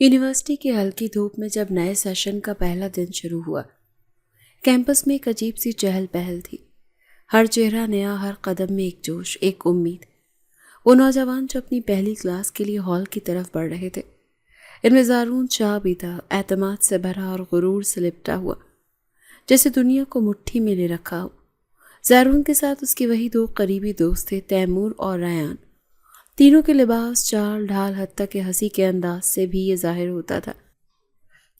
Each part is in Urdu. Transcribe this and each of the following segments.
یونیورسٹی کی ہلکی دھوپ میں جب نئے سیشن کا پہلا دن شروع ہوا، کیمپس میں ایک عجیب سی چہل پہل تھی۔ ہر چہرہ نیا، ہر قدم میں ایک جوش، ایک امید۔ وہ نوجوان جو اپنی پہلی کلاس کے لیے ہال کی طرف بڑھ رہے تھے، ان میں زارون چاہ بھی تھا، اعتماد سے بھرا اور غرور سے لپٹا ہوا، جیسے دنیا کو مٹھی میں لے رکھا ہو۔ زارون کے ساتھ اس کے وہی دو قریبی دوست تھے، تیمور اور ریان۔ تینوں کے لباس، چال ڈھال، حتیٰ کہ ہنسی کے انداز سے بھی یہ ظاہر ہوتا تھا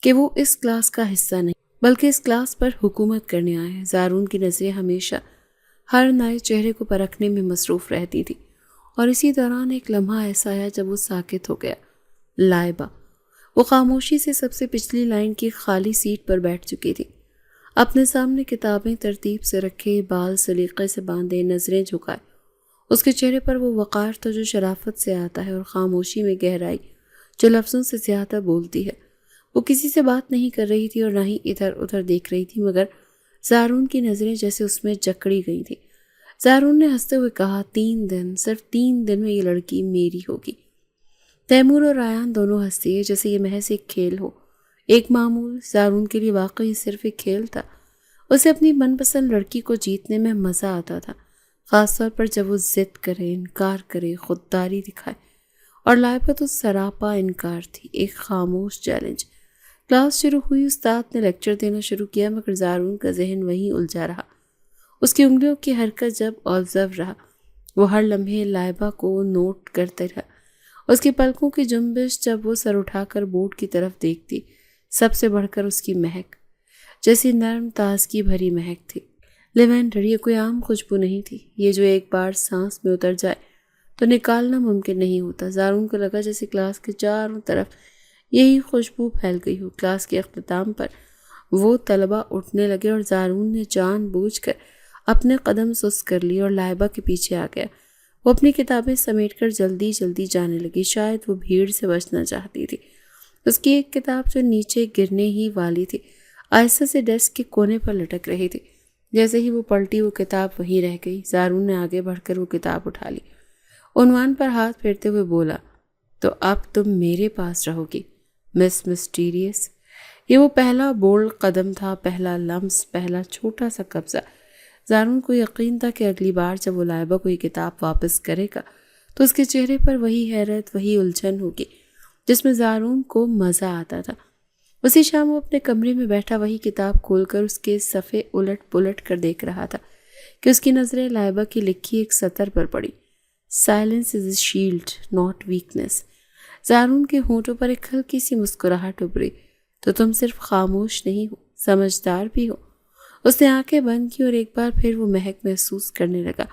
کہ وہ اس کلاس کا حصہ نہیں بلکہ اس کلاس پر حکومت کرنے آئے ہیں۔ زارون کی نظریں ہمیشہ ہر نئے چہرے کو پرکھنے میں مصروف رہتی تھی، اور اسی دوران ایک لمحہ ایسا آیا جب وہ ساکت ہو گیا۔ لائبہ، وہ خاموشی سے سب سے پچھلی لائن کی خالی سیٹ پر بیٹھ چکی تھی، اپنے سامنے کتابیں ترتیب سے رکھے، بال سلیقے سے باندھے، نظریں جھکائے۔ اس کے چہرے پر وہ وقار تھا جو شرافت سے آتا ہے، اور خاموشی میں گہرائی جو لفظوں سے زیادہ بولتی ہے۔ وہ کسی سے بات نہیں کر رہی تھی اور نہ ہی ادھر ادھر دیکھ رہی تھی، مگر زارون کی نظریں جیسے اس میں جکڑی گئی تھی۔ زارون نے ہنستے ہوئے کہا، 3 دن، صرف 3 دن میں یہ لڑکی میری ہوگی۔ تیمور اور ریان دونوں ہنستے جیسے یہ محض ایک کھیل ہو، ایک معمول۔ زارون کے لیے واقعی صرف ایک کھیل تھا۔ اسے اپنی من پسند لڑکی کو جیتنے میں مزہ آتا تھا، خاص طور پر جب وہ ضد کرے، انکار کرے، خودداری دکھائے۔ اور لائبہ تو سراپا انکار تھی، ایک خاموش چیلنج۔ کلاس شروع ہوئی، استاد نے لیکچر دینا شروع کیا، مگر زارون کا ذہن وہیں الجھا رہا۔ اس کی انگلیوں کی حرکت جب آبزرو رہا، وہ ہر لمحے لائبہ کو نوٹ کرتے رہا۔ اس کی پلکوں کی جنبش جب وہ سر اٹھا کر بورڈ کی طرف دیکھتی، سب سے بڑھ کر اس کی مہک، جیسی نرم تازگی بھری مہک تھی۔ لیوینڈر، یہ کوئی عام خوشبو نہیں تھی، یہ جو ایک بار سانس میں اتر جائے تو نکالنا ممکن نہیں ہوتا۔ زارون کو لگا جیسے کلاس کے چاروں طرف یہی خوشبو پھیل گئی ہو۔ کلاس کے اختتام پر وہ طلبہ اٹھنے لگے اور زارون نے جان بوجھ کر اپنے قدم سست کر لیے اور لائبہ کے پیچھے آ گیا۔ وہ اپنی کتابیں سمیٹ کر جلدی جلدی جانے لگی، شاید وہ بھیڑ سے بچنا چاہتی تھی۔ اس کی ایک کتاب جو نیچے گرنے ہی والی تھی، آہستہ سے ڈیسک کے کونے پر لٹک رہی تھی۔ جیسے ہی وہ پلٹی، وہ کتاب وہیں رہ گئی۔ زارون نے آگے بڑھ کر وہ کتاب اٹھا لی، عنوان پر ہاتھ پھیرتے ہوئے بولا، تو اب تم میرے پاس رہو گی، مس مسٹیریس۔ یہ وہ پہلا بولڈ قدم تھا، پہلا لمس، پہلا چھوٹا سا قبضہ۔ زارون کو یقین تھا کہ اگلی بار جب وہ لائبہ کو یہ کتاب واپس کرے گا تو اس کے چہرے پر وہی حیرت، وہی الجھن ہوگی جس میں زارون کو مزہ آتا تھا۔ اسی شام وہ اپنے کمرے میں بیٹھا وہی کتاب کھول کر اس کے صفحے الٹ پلٹ کر دیکھ رہا تھا کہ اس کی نظریں لائبہ کی لکھی ایک سطر پر پڑی، silence is a shield not weakness. Zaroon کے ہونٹوں پر ایک ہلکی سی مسکراہٹ ابھری، تو تم صرف خاموش نہیں ہو، سمجھدار بھی ہو۔ اس نے آنکھیں بند کی اور ایک بار پھر وہ مہک محسوس کرنے لگا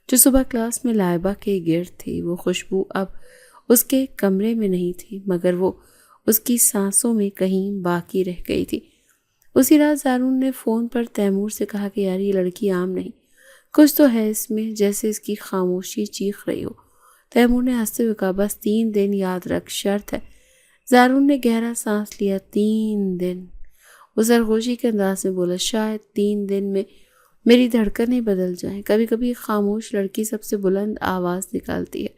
جو صبح کلاس میں لائبہ کے گرد تھی۔ وہ خوشبو اب اس کے کمرے میں نہیں تھی، مگر وہ اس کی سانسوں میں کہیں باقی رہ گئی تھی۔ اسی رات زارون نے فون پر تیمور سے کہا کہ یار، یہ لڑکی عام نہیں، کچھ تو ہے اس میں، جیسے اس کی خاموشی چیخ رہی ہو۔ تیمور نے ہنستے ہوئے کہا، بس 3 دن، یاد رکھ، شرط ہے۔ زارون نے گہرا سانس لیا۔ 3 دن، وہ سرگوشی کے انداز میں بولا، شاید 3 دن میں میری دھڑکنیں بدل جائیں۔ کبھی کبھی ایک خاموش لڑکی سب سے بلند آواز نکالتی ہے،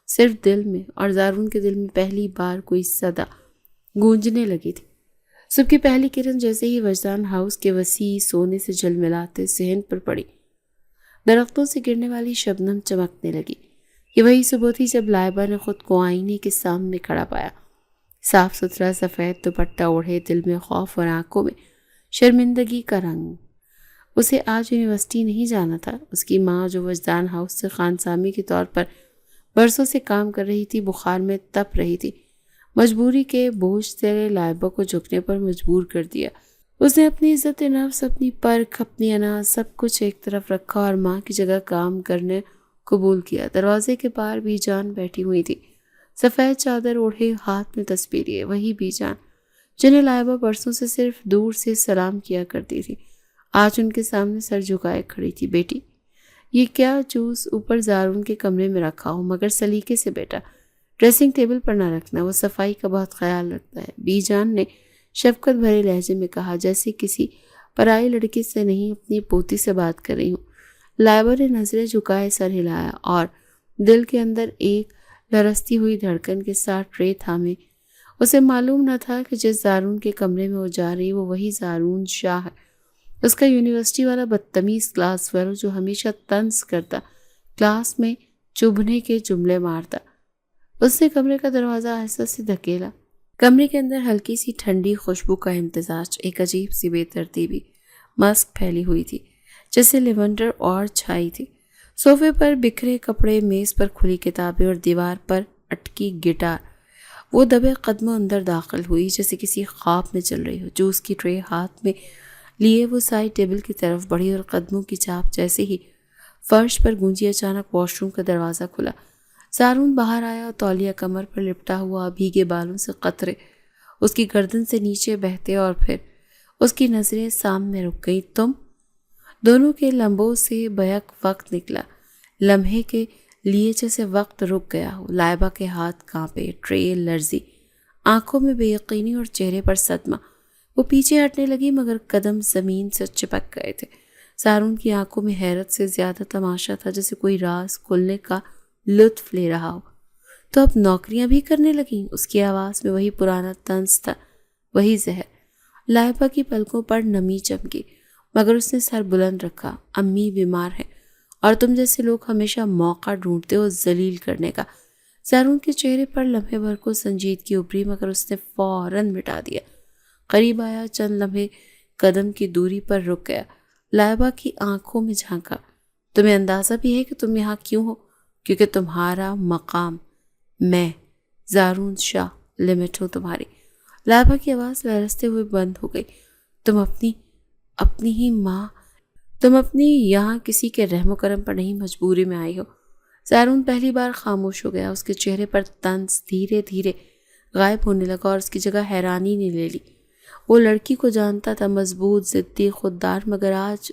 صرف دل میں۔ اور زارون کے دل میں پہلی بار کوئی صدا گونجنے لگی تھی۔ صبح کی پہلی کرن جیسے ہی وجدان ہاؤس کے وسیع سونے سے جھلملاتے صحن پر پڑی، درختوں سے گرنے والی شبنم چمکنے لگی۔ یہ وہی صبح تھی جب لائبہ نے خود کو آئینے کے سامنے کھڑا پایا، صاف ستھرا سفید دوپٹہ اوڑھے، دل میں خوف اور آنکھوں میں شرمندگی کا رنگ۔ اسے آج یونیورسٹی نہیں جانا تھا۔ اس کی ماں جو وجدان ہاؤس سے خانسامی کے طور پر برسوں سے کام کر رہی تھی، بخار میں تپ رہی تھی، مجبوری کے بوجھ سے لائبہ کو جھکنے پر مجبور کر دیا۔ اس نے اپنی عزت نفس، اپنی پرکھ، اپنی انا، سب کچھ ایک طرف رکھا اور ماں کی جگہ کام کرنے قبول کیا۔ دروازے کے پار بی جان بیٹھی ہوئی تھی، سفید چادر اوڑھے، ہاتھ میں تصویر لیے، وہی بی جان جنہیں لائبہ برسوں سے صرف دور سے سلام کیا کرتی تھی، آج ان کے سامنے سر جھکائے کھڑی تھی۔ بیٹی، یہ کیا جوس اوپر زارون کے کمرے میں رکھا ہو، مگر سلیقے سے بیٹا، ڈریسنگ ٹیبل پر نہ رکھنا، وہ صفائی کا بہت خیال رکھتا ہے، بی جان نے شفقت بھرے لہجے میں کہا، جیسے کسی پرائی لڑکی سے نہیں، اپنی پوتی سے بات کر رہی ہوں۔ لائبہ نے نظریں جھکائے سر ہلایا اور دل کے اندر ایک لرزتی ہوئی دھڑکن کے ساتھ ٹرے تھامے اسے معلوم نہ تھا کہ جس زارون کے کمرے میں وہ جا رہی وہ وہی زارون شاہ ہے، اس کا یونیورسٹی والا بدتمیز کلاس فیلو جو ہمیشہ طنز کرتا، کلاس میں چبھنے کے جملے مارتا۔ اس نے کمرے کا دروازہ آہستہ سے دھکیلا۔ کمرے کے اندر ہلکی سی ٹھنڈی خوشبو کا امتزاج، ایک عجیب سی بے ترتیبی ماسک پھیلی ہوئی تھی جیسے لیونڈر اور چھائی تھی۔ صوفے پر بکھرے کپڑے، میز پر کھلی کتابیں اور دیوار پر اٹکی گٹار۔ وہ دبے قدموں اندر داخل ہوئی جیسے کسی خواب میں چل رہی ہو۔ جوس کی ٹرے ہاتھ میں لیے وہ سائڈ ٹیبل کی طرف بڑھی اور قدموں کی چاپ جیسے ہی فرش پر گونجی، اچانک واش روم کا دروازہ کھلا۔ زارون باہر آیا، تولیہ کمر پر لپٹا ہوا، بھیگے بالوں سے قطرے اس کی گردن سے نیچے بہتے اور پھر اس کی نظریں سامنے رک گئی۔ تم؟ دونوں کے لمبوں سے بیک وقت نکلا، لمحے کے لیے جیسے وقت رک گیا ہو۔ لائبہ کے ہاتھ کانپے، ٹرے لرزی، آنکھوں میں بے یقینی اور چہرے پر صدمہ۔ وہ پیچھے ہٹنے لگی مگر قدم زمین سے چپک گئے تھے۔ زارون کی آنکھوں میں حیرت سے زیادہ تماشا تھا، جیسے کوئی راز کھلنے کا لطف لے رہا ہو۔ تو اب نوکریاں بھی کرنے لگیں؟ اس کی آواز میں وہی پرانا طنز تھا، وہی زہر۔ لائبہ کی پلکوں پر نمی چمکی مگر اس نے سر بلند رکھا۔ امی بیمار ہے اور تم جیسے لوگ ہمیشہ موقع ڈھونڈتے ہو ذلیل کرنے کا۔ زارون کے چہرے پر لمحے بھر کو سنجیدگی ابھری مگر اس نے فوراً مٹا دیا۔ قریب آیا، چند لمحے قدم کی دوری پر رک گیا، لائبہ کی آنکھوں میں جھانکا۔ تمہیں اندازہ بھی ہے کہ تم یہاں کیوں ہو؟ کیونکہ تمہارا مقام میں زارون شاہ لمٹ ہوں تمہاری۔ لائبہ کی آواز لرزتے ہوئے بند ہو گئی۔ تم اپنی ہی ماں، تم اپنی یہاں کسی کے رحم و کرم پر نہیں، مجبوری میں آئی ہو۔ زارون پہلی بار خاموش ہو گیا۔ اس کے چہرے پر طنز دھیرے دھیرے غائب ہونے لگا اور اس کی جگہ حیرانی نے لے لی۔ وہ لڑکی کو جانتا تھا، مضبوط، ضدی، خوددار، مگر آج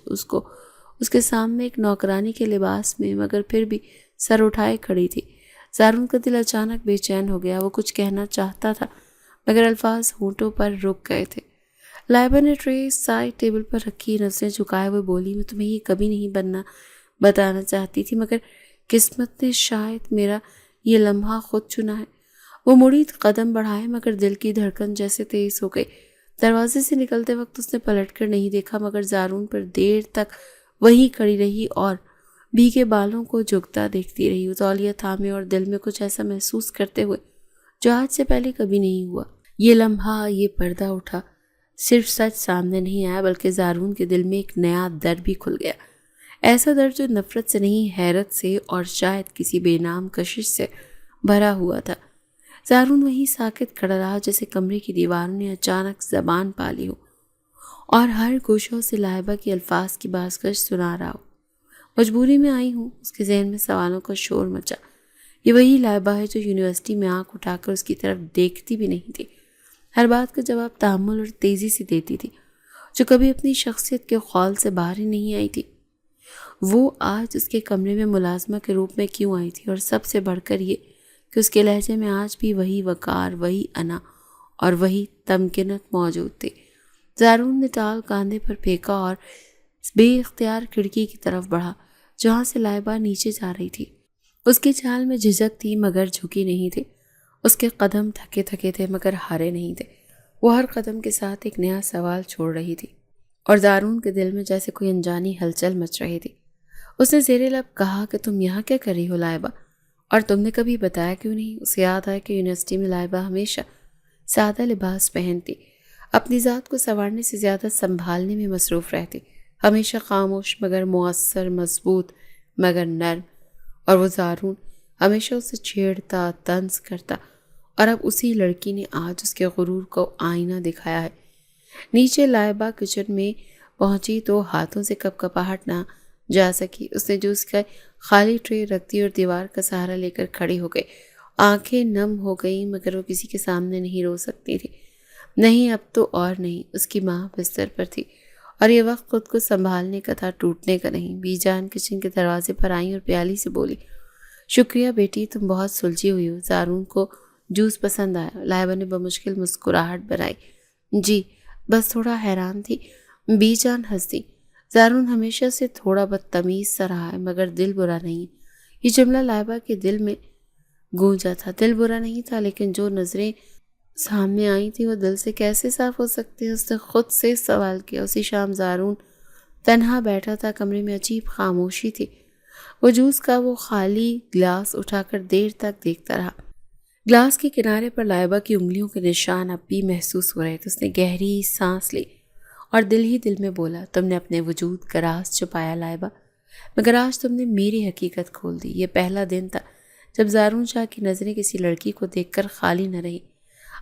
اس کے سامنے ایک نوکرانی کے لباس میں مگر پھر بھی سر اٹھائے کھڑی تھی۔ زارون کا دل اچانک بے چین ہو گیا۔ وہ کچھ کہنا چاہتا تھا مگر الفاظ ہونٹوں پر رک گئے تھے۔ لائبہ نے ٹرے سائڈ ٹیبل پر رکھی، نظریں جھکائے ہوئے بولی، میں تمہیں یہ کبھی نہیں بتانا چاہتی تھی مگر قسمت نے شاید میرا یہ لمحہ خود چنا ہے۔ وہ مڑی، قدم بڑھائے مگر دل کی دھڑکن جیسے تیز ہو گئی۔ دروازے سے نکلتے وقت اس نے پلٹ کر نہیں دیکھا مگر زارون پر دیر تک وہیں کھڑی رہی اور بھیگے بالوں کو جھکتا دیکھتی رہی، تولیہ تھامے اور دل میں کچھ ایسا محسوس کرتے ہوئے جو آج سے پہلے کبھی نہیں ہوا۔ یہ لمحہ، یہ پردہ اٹھا، صرف سچ سامنے نہیں آیا بلکہ زارون کے دل میں ایک نیا در بھی کھل گیا، ایسا در جو نفرت سے نہیں، حیرت سے اور شاید کسی بے نام کشش سے بھرا ہوا تھا۔ زارون وہیں ساکت کھڑا رہا جیسے کمرے کی دیواروں نے اچانک زبان پا لی ہو اور ہر گوشوں سے لائبہ کے الفاظ کی بازگشت سنا رہا ہو۔ مجبوری میں آئی ہوں، اس کے ذہن میں سوالوں کا شور مچا۔ یہ وہی لائبہ ہے جو یونیورسٹی میں آنکھ اٹھا کر اس کی طرف دیکھتی بھی نہیں تھی، ہر بات کا جواب تحمل اور تیزی سے دیتی تھی، جو کبھی اپنی شخصیت کے خول سے باہر ہی نہیں آئی تھی۔ وہ آج اس کے کمرے میں ملازمہ کے روپ میں کیوں آئی تھی؟ اور سب سے بڑھ کر یہ کہ اس کے لہجے میں آج بھی وہی وقار، وہی انا اور وہی تمکنت موجود تھی۔ زارون نے ٹال کاندھے پر پھینکا اور بے اختیار کھڑکی کی طرف بڑھا جہاں سے لائبہ نیچے جا رہی تھی۔ اس کی چال میں جھجک تھی مگر جھکی نہیں تھی، اس کے قدم تھکے تھکے تھے مگر ہارے نہیں تھے۔ وہ ہر قدم کے ساتھ ایک نیا سوال چھوڑ رہی تھی اور زارون کے دل میں جیسے کوئی انجانی ہلچل مچ رہی تھی۔ اس نے زیر لب کہا کہ تم یہاں کیا کر رہی ہو لائبہ؟ اور تم نے کبھی بتایا کیوں نہیں؟ اسے یاد آیا کہ یونیورسٹی میں لائبہ ہمیشہ سادہ لباس پہنتی، اپنی ذات کو سنوارنے سے زیادہ سنبھالنے میں مصروف رہتی، ہمیشہ خاموش مگر مؤثر، مضبوط مگر نرم، اور وہ زارون ہمیشہ اسے چھیڑتا، طنز کرتا، اور اب اسی لڑکی نے آج اس کے غرور کو آئینہ دکھایا ہے۔ نیچے لائبہ کچن میں پہنچی تو ہاتھوں سے کپکپاہٹ نہ جا سکی۔ اس نے جوس کا خالی ٹرے رکھ دی اور دیوار کا سہارا لے کر کھڑی ہو گئی۔ آنکھیں نم ہو گئیں مگر وہ کسی کے سامنے نہیں رو سکتی تھی، نہیں اب تو اور نہیں۔ اس کی ماں بستر پر تھی اور یہ وقت خود کو سنبھالنے کا تھا، ٹوٹنے کا نہیں۔ بی جان کچن کے دروازے پر آئیں اور پیالی سے بولی، شکریہ بیٹی، تم بہت سلجھی ہوئی ہو۔ زارون کو جوس پسند آیا۔ لائبہ نے بمشکل مسکراہٹ بنائی، جی بس تھوڑا حیران تھی۔ بی جان ہنس دی، زارون ہمیشہ سے تھوڑا بدتمیز سا رہا ہے مگر دل برا نہیں۔ یہ جملہ لائبہ کے دل میں گونجا تھا، دل برا نہیں تھا لیکن جو نظریں سامنے آئی تھی وہ دل سے کیسے صاف ہو سکتے ہیں؟ اس نے خود سے سوال کیا۔ اسی شام زارون تنہا بیٹھا تھا، کمرے میں عجیب خاموشی تھی۔ وہ جوس کا وہ خالی گلاس اٹھا کر دیر تک دیکھتا رہا۔ گلاس کے کنارے پر لائبہ کی انگلیوں کے نشان اب بھی محسوس ہو رہے تھے۔ اس نے گہری سانس لی اور دل ہی دل میں بولا، تم نے اپنے وجود کا راز چھپایا لائبہ، مگر آج تم نے میری حقیقت کھول دی۔ یہ پہلا دن تھا جب زارون شاہ کی نظریں کسی لڑکی کو دیکھ کر خالی نہ رہی۔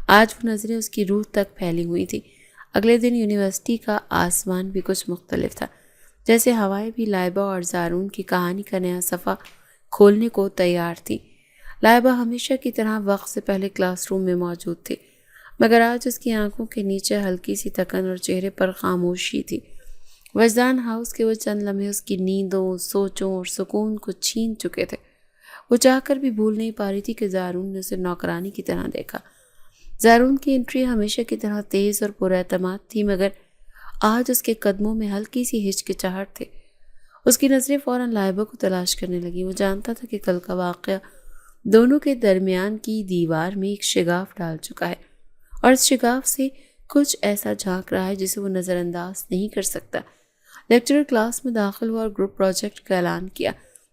آج وہ نظریں اس کی روح تک پھیلی ہوئی تھی۔ اگلے دن یونیورسٹی کا آسمان بھی کچھ مختلف تھا، جیسے ہوائیں بھی لائبہ اور زارون کی کہانی کا نیا صفحہ کھولنے کو تیار تھی۔ لائبہ ہمیشہ کی طرح وقت سے پہلے کلاس روم میں موجود تھی، مگر آج اس کی آنکھوں کے نیچے ہلکی سی تکن اور چہرے پر خاموشی تھی۔ وجدان ہاؤس کے وہ چند لمحے اس کی نیندوں، سوچوں اور سکون کو چھین چکے تھے۔ وہ چاہ کر بھی بھول نہیں پا رہی تھی کہ زارون نے اسے نوکرانی کی طرح دیکھا۔ زارون کی انٹری ہمیشہ کی طرح تیز اور پر اعتماد تھی، مگر آج اس کے قدموں میں ہلکی سی ہچکچاہٹ تھی۔ اس کی نظریں فوراً لائبہ کو تلاش کرنے لگیں۔ وہ جانتا تھا کہ کل کا واقعہ دونوں کے درمیان کی دیوار میں ایک شگاف ڈال چکا ہے، اور اس شگاف سے کچھ ایسا جھانک رہا ہے جسے وہ نظر انداز نہیں کر سکتا۔ لیکچرر کلاس میں داخل ہوا اور گروپ پروجیکٹ کا اعلان کیا،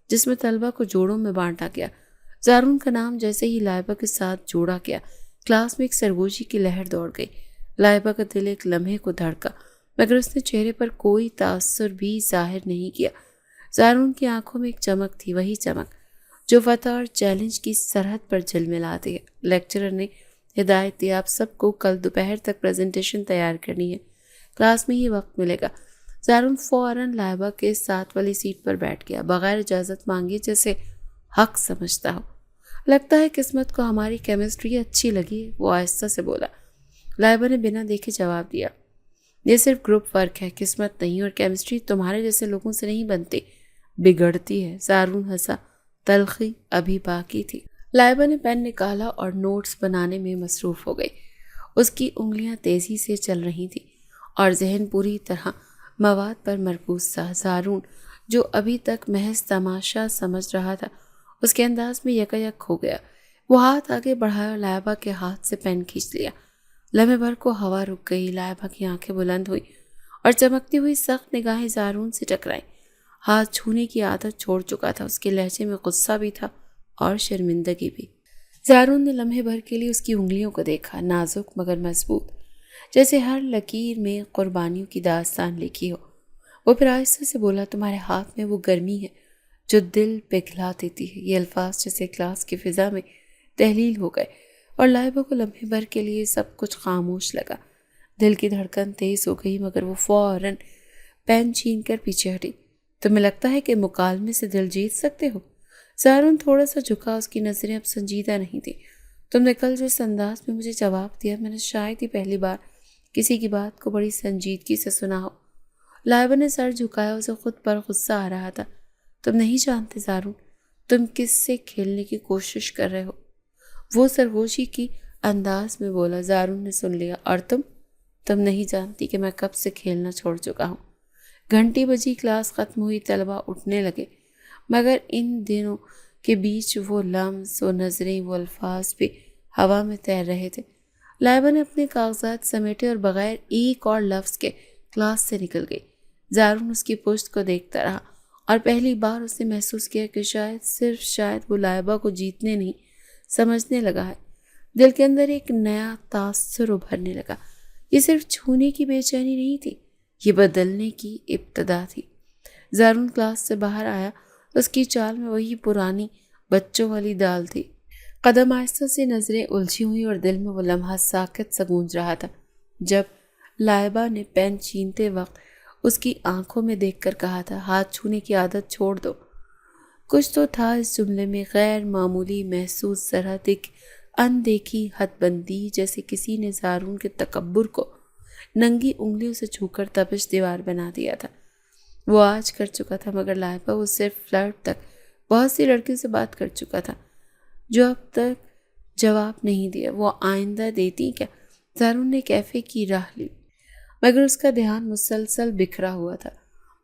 جس میں طلبہ کو جوڑوں میں بانٹا گیا۔ زارون کا نام جیسے ہی لائبہ کے ساتھ جوڑا گیا، کلاس میں ایک سرگوشی کی لہر دوڑ گئی۔ لائبہ کا دل ایک لمحے کو دھڑکا، مگر اس نے چہرے پر کوئی تاثر بھی ظاہر نہیں کیا۔ زارون کی آنکھوں میں ایک چمک تھی، وہی چمک جو فتح اور چیلنج کی سرحد پر جھلملاتی ہے۔ لیکچرر نے ہدایت دی، آپ سب کو کل دوپہر تک پریزنٹیشن تیار کرنی ہے، کلاس میں ہی وقت ملے گا۔ زارون فوراً لائبہ کے ساتھ والی سیٹ پر بیٹھ گیا، بغیر اجازت مانگے، جیسے حق سمجھتا ہو۔ لگتا ہے قسمت کو ہماری کیمسٹری اچھی لگی، وہ آہستہ سے بولا۔ لائبہ نے بنا دیکھے جواب دیا، یہ صرف گروپ ورک ہے، قسمت نہیں، اور کیمسٹری تمہارے جیسے لوگوں سے نہیں بنتی، بگڑتی ہے۔ زارون ہنسا، تلخی ابھی باقی تھی۔ لائبہ نے پین نکالا اور نوٹس بنانے میں مصروف ہو گئی۔ اس کی انگلیاں تیزی سے چل رہی تھیں اور ذہن پوری طرح مواد پر مرکوز تھا۔ زارون جو ابھی تک محض تماشا سمجھ رہا تھا، اس کے انداز میں یکایک کھو گیا۔ وہ ہاتھ آگے بڑھایا اور لائبہ کے ہاتھ سے پین کھینچ لیا۔ لمحے بھر کو ہوا رک گئی، لائبہ کی آنکھیں بلند ہوئی اور چمکتی ہوئی سخت نگاہیں زارون سے ٹکرائیں۔ ہاتھ چھونے کی عادت چھوڑ چکا تھا، اس کے لہجے میں غصہ بھی تھا اور شرمندگی بھی۔ زارون نے لمحے بھر کے لیے اس کی انگلیوں کو دیکھا، نازک مگر مضبوط، جیسے ہر لکیر میں قربانیوں کی داستان لکھی ہو۔ وہ پھر آہستہ سے بولا، تمہارے ہاتھ میں وہ گرمی ہے جو دل پگھلا دیتی ہے۔ یہ الفاظ جیسے کلاس کی فضا میں تحلیل ہو گئے اور لائبہ کو لمحے بھر کے لیے سب کچھ خاموش لگا۔ دل کی دھڑکن تیز ہو گئی، مگر وہ فوراً پین چھین کر پیچھے ہٹی۔ تمہیں لگتا ہے کہ مکالمے سے دل جیت سکتے ہو؟ زارون تھوڑا سا جھکا، اس کی نظریں اب سنجیدہ نہیں تھیں۔ تم نے کل جس انداز میں مجھے جواب دیا، میں نے شاید ہی پہلی بار کسی کی بات کو بڑی سنجیدگی سے سنا ہو۔ لائبہ نے سر جھکایا، اسے خود پر غصہ آ رہا تھا۔ تم نہیں جانتے زارون، تم کس سے کھیلنے کی کوشش کر رہے ہو، وہ سرگوشی کی انداز میں بولا۔ زارون نے سن لیا، اور تم نہیں جانتی کہ میں کب سے کھیلنا چھوڑ چکا ہوں۔ گھنٹی بجی، کلاس ختم ہوئی، طلبہ اٹھنے لگے، مگر ان دنوں کے بیچ وہ لمس، وہ نظریں، وہ الفاظ بھی ہوا میں تیر رہے تھے۔ لائبہ نے اپنے کاغذات سمیٹے اور بغیر ایک اور لفظ کے کلاس سے نکل گئی۔ زارون اس کی پشت کو دیکھتا رہا، اور پہلی بار اس نے محسوس کیا کہ شاید، صرف شاید، وہ لائبہ کو جیتنے نہیں، سمجھنے لگا ہے۔ دل کے اندر ایک نیا تاثر ابھرنے لگا۔ یہ صرف چھونے کی بے چینی نہیں تھی، یہ بدلنے کی ابتدا تھی۔ زارون کلاس سے باہر آیا، اس کی چال میں وہی پرانی بچوں والی دال تھی۔ قدم آہستہ سے، نظریں الجھی ہوئی، اور دل میں وہ لمحہ ساکت سا گونج رہا تھا جب لائبہ نے پین چھینتے وقت اس کی آنکھوں میں دیکھ کر کہا تھا، ہاتھ چھونے کی عادت چھوڑ دو۔ کچھ تو تھا اس جملے میں غیر معمولی محسوس سرحد، ایک اندیکھی حد بندی، جیسے کسی نے زارون کے تکبر کو ننگی انگلیوں سے چھو کر تپش دیوار بنا دیا تھا۔ وہ آج کر چکا تھا، مگر لائبہ وہ صرف فلرٹ تک بہت سی لڑکیوں سے بات کر چکا تھا جو اب تک جواب نہیں دیا۔ وہ آئندہ دیتی کیا؟ زارون نے کیفے کی راہ لی، مگر اس کا دھیان مسلسل بکھرا ہوا تھا۔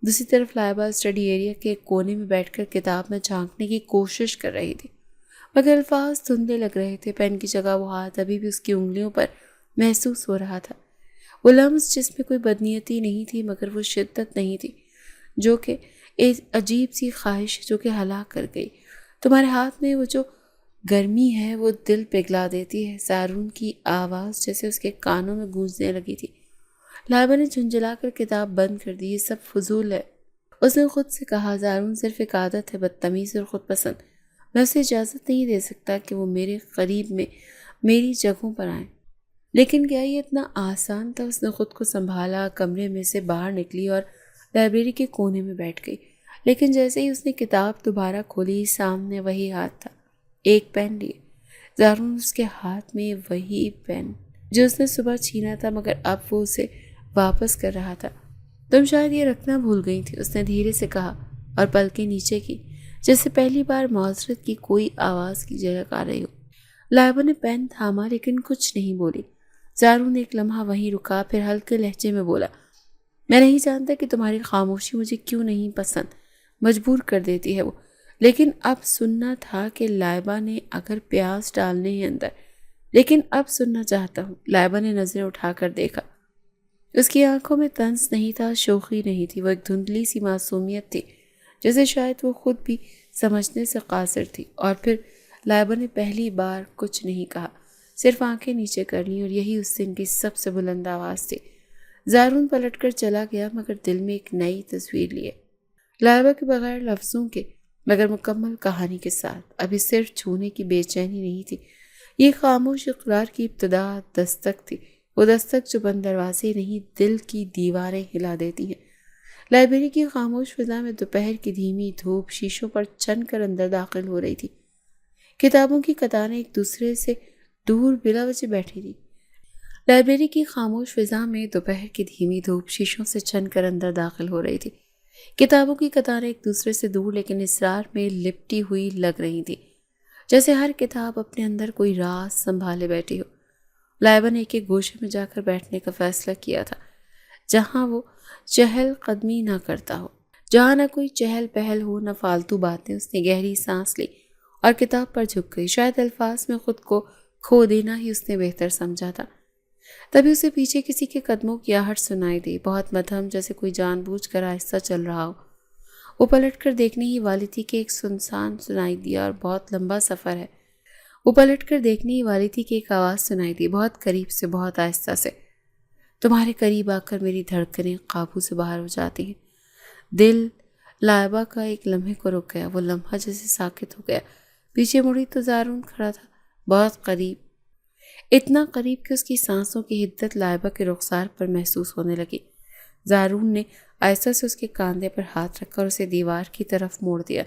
دوسری طرف لائبہ اسٹڈی ایریا کے ایک کونے میں بیٹھ کر کتاب میں جھانکنے کی کوشش کر رہی تھی۔ مگر الفاظ دھندلے لگ رہے تھے۔ پین کی جگہ وہ ہاتھ ابھی بھی اس کی انگلیوں پر محسوس ہو رہا تھا، وہ لمس جس میں کوئی بدنیتی نہیں تھی مگر وہ شدت نہیں تھی جو کہ ایک عجیب سی خواہش جو کہ ہلاک کر گئی۔ تمہارے ہاتھ میں وہ جو گرمی ہے وہ دل پگھلا دیتی ہے، زارون کی آواز جیسے اس کے کانوں میں گونجنے لگی تھی۔ لائبہ نے جھنجھلا کر کتاب بند کر دی۔ یہ سب فضول ہے، اس نے خود سے کہا۔ زارون صرف ایک عادت ہے، بدتمیز اور خود پسند۔ میں اسے اجازت نہیں دے سکتا کہ وہ میرے قریب میں میری جگہوں پر آئیں۔ لیکن کیا یہ اتنا آسان تھا؟ اس نے خود کو سنبھالا، کمرے میں سے باہر نکلی اور لائبریری کے کونے میں بیٹھ گئی۔ لیکن جیسے ہی اس نے کتاب دوبارہ کھولی، سامنے وہی ہاتھ تھا، ایک پین لیے۔ زارون اس کے ہاتھ میں وہی پین جو اس نے صبح چھینا تھا مگر اب وہ اسے واپس کر رہا تھا۔ تم شاید یہ رکھنا بھول گئی تھی، اس نے دھیرے سے کہا اور پلکیں نیچے کی جیسے پہلی بار معذرت کی کوئی آواز کی جھلک آ رہی ہو۔ لائبہ نے پین تھاما لیکن کچھ نہیں بولی۔ زارون ایک لمحہ وہیں رکا، پھر ہلکے لہجے میں بولا، میں نہیں جانتا کہ تمہاری خاموشی مجھے کیوں نہیں پسند، مجبور کر دیتی ہے وہ۔ لیکن اب سننا تھا کہ لائبہ نے اگر پیاز ڈالنے ہیں اندر، لیکن اب سننا چاہتا ہوں۔ لائبہ نے نظریں اٹھا کر دیکھا، اس کی آنکھوں میں طنز نہیں تھا، شوخی نہیں تھی، وہ ایک دھندلی سی معصومیت تھی جیسے شاید وہ خود بھی سمجھنے سے قاصر تھی۔ اور پھر لائبہ نے پہلی بار کچھ نہیں کہا، صرف آنکھیں نیچے کر لیں، اور یہی اس دن کی سب سے بلند آواز تھی۔ زارون پلٹ کر چلا گیا مگر دل میں ایک نئی تصویر لیے، لائبہ کے بغیر لفظوں کے مگر مکمل کہانی کے ساتھ۔ ابھی صرف چھونے کی بے چینی نہیں تھی، یہ خاموش اقرار کی ابتدا دستک تھی، وہ دستک جو بند دروازے نہیں دل کی دیواریں ہلا دیتی ہیں۔ لائبریری کی خاموش فضا میں دوپہر کی دھیمی دھوپ شیشوں پر چھن کر اندر داخل ہو رہی تھی، کتابوں کی قطاریں ایک دوسرے سے دور بلا وجہ بیٹھی تھی۔ لائبریری کی خاموش فضا میں دوپہر کی دھیمی دھوپ شیشوں سے چھن کر اندر داخل ہو رہی تھی، کتابوں کی قطاریں ایک دوسرے سے دور لیکن اسرار میں لپٹی ہوئی لگ رہی تھی، جیسے ہر کتاب اپنے اندر کوئی راز سنبھالے بیٹھی ہو۔ لائبہ نے ایک گوشے میں جا کر بیٹھنے کا فیصلہ کیا تھا جہاں وہ چہل قدمی نہ کرتا ہو، جہاں نہ کوئی چہل پہل ہو، نہ فالتو باتیں۔ اس نے گہری سانس لی اور کتاب پر جھک گئی۔ شاید الفاظ میں خود کو کھو دینا ہی اس نے بہتر سمجھا تھا۔ تبھی اسے پیچھے کسی کے قدموں کی آہٹ سنائی دی، بہت مدھم، جیسے کوئی جان بوجھ کر آہستہ چل رہا ہو۔ وہ پلٹ کر دیکھنے ہی والی تھی کہ ایک سنسان سنائی دیا، اور بہت لمبا سفر ہے۔ وہ پلٹ کر دیکھنے ہی والی تھی کہ ایک آواز سنائی دی، بہت قریب سے، بہت آہستہ سے، تمہارے قریب آ کر میری دھڑکنیں قابو سے باہر ہو جاتی ہیں۔ دل لائبہ کا ایک لمحے کو رک گیا، وہ لمحہ جیسے ساکت ہو گیا۔ پیچھے مڑی تو زارون کھڑا تھا، بہت قریب، اتنا قریب کہ اس کی سانسوں کی حدت لائبہ کے رخسار پر محسوس ہونے لگی۔ زارون نے آہستہ سے اس کے کاندھے پر ہاتھ رکھا اور اسے دیوار کی طرف موڑ دیا۔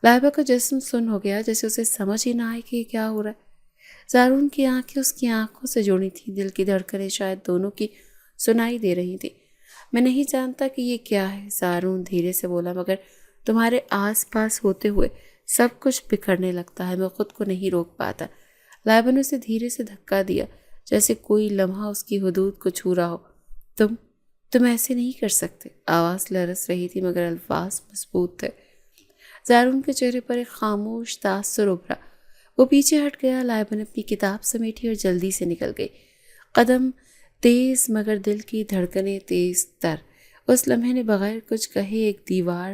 لائبہ کا جسم سن ہو گیا، جیسے اسے سمجھ ہی نہ آئے کہ یہ کیا ہو رہا ہے۔ زارون کی آنکھیں اس کی آنکھوں سے جڑی تھیں، دل کی دھڑکنیں شاید دونوں کی سنائی دے رہی تھیں۔ میں نہیں جانتا کہ یہ کیا ہے، زارون دھیرے سے بولا، مگر تمہارے آس پاس ہوتے ہوئے سب کچھ بکھرنے لگتا ہے، میں خود کو نہیں روک پاتا۔ لائبہ نے اسے دھیرے سے دھکا دیا جیسے کوئی لمحہ اس کی حدود کو چھو رہا ہو۔ تم ایسے نہیں کر سکتے۔ آواز لرز رہی تھی مگر الفاظ مضبوط تھے۔ زارون کے چہرے پر ایک خاموش تاثر ابھرا، وہ پیچھے ہٹ گیا۔ لائبہ نے اپنی کتاب سمیٹی اور جلدی سے نکل گئی، قدم تیز مگر دل کی دھڑکنیں تیز تر۔ اس لمحے نے بغیر کچھ کہے ایک دیوار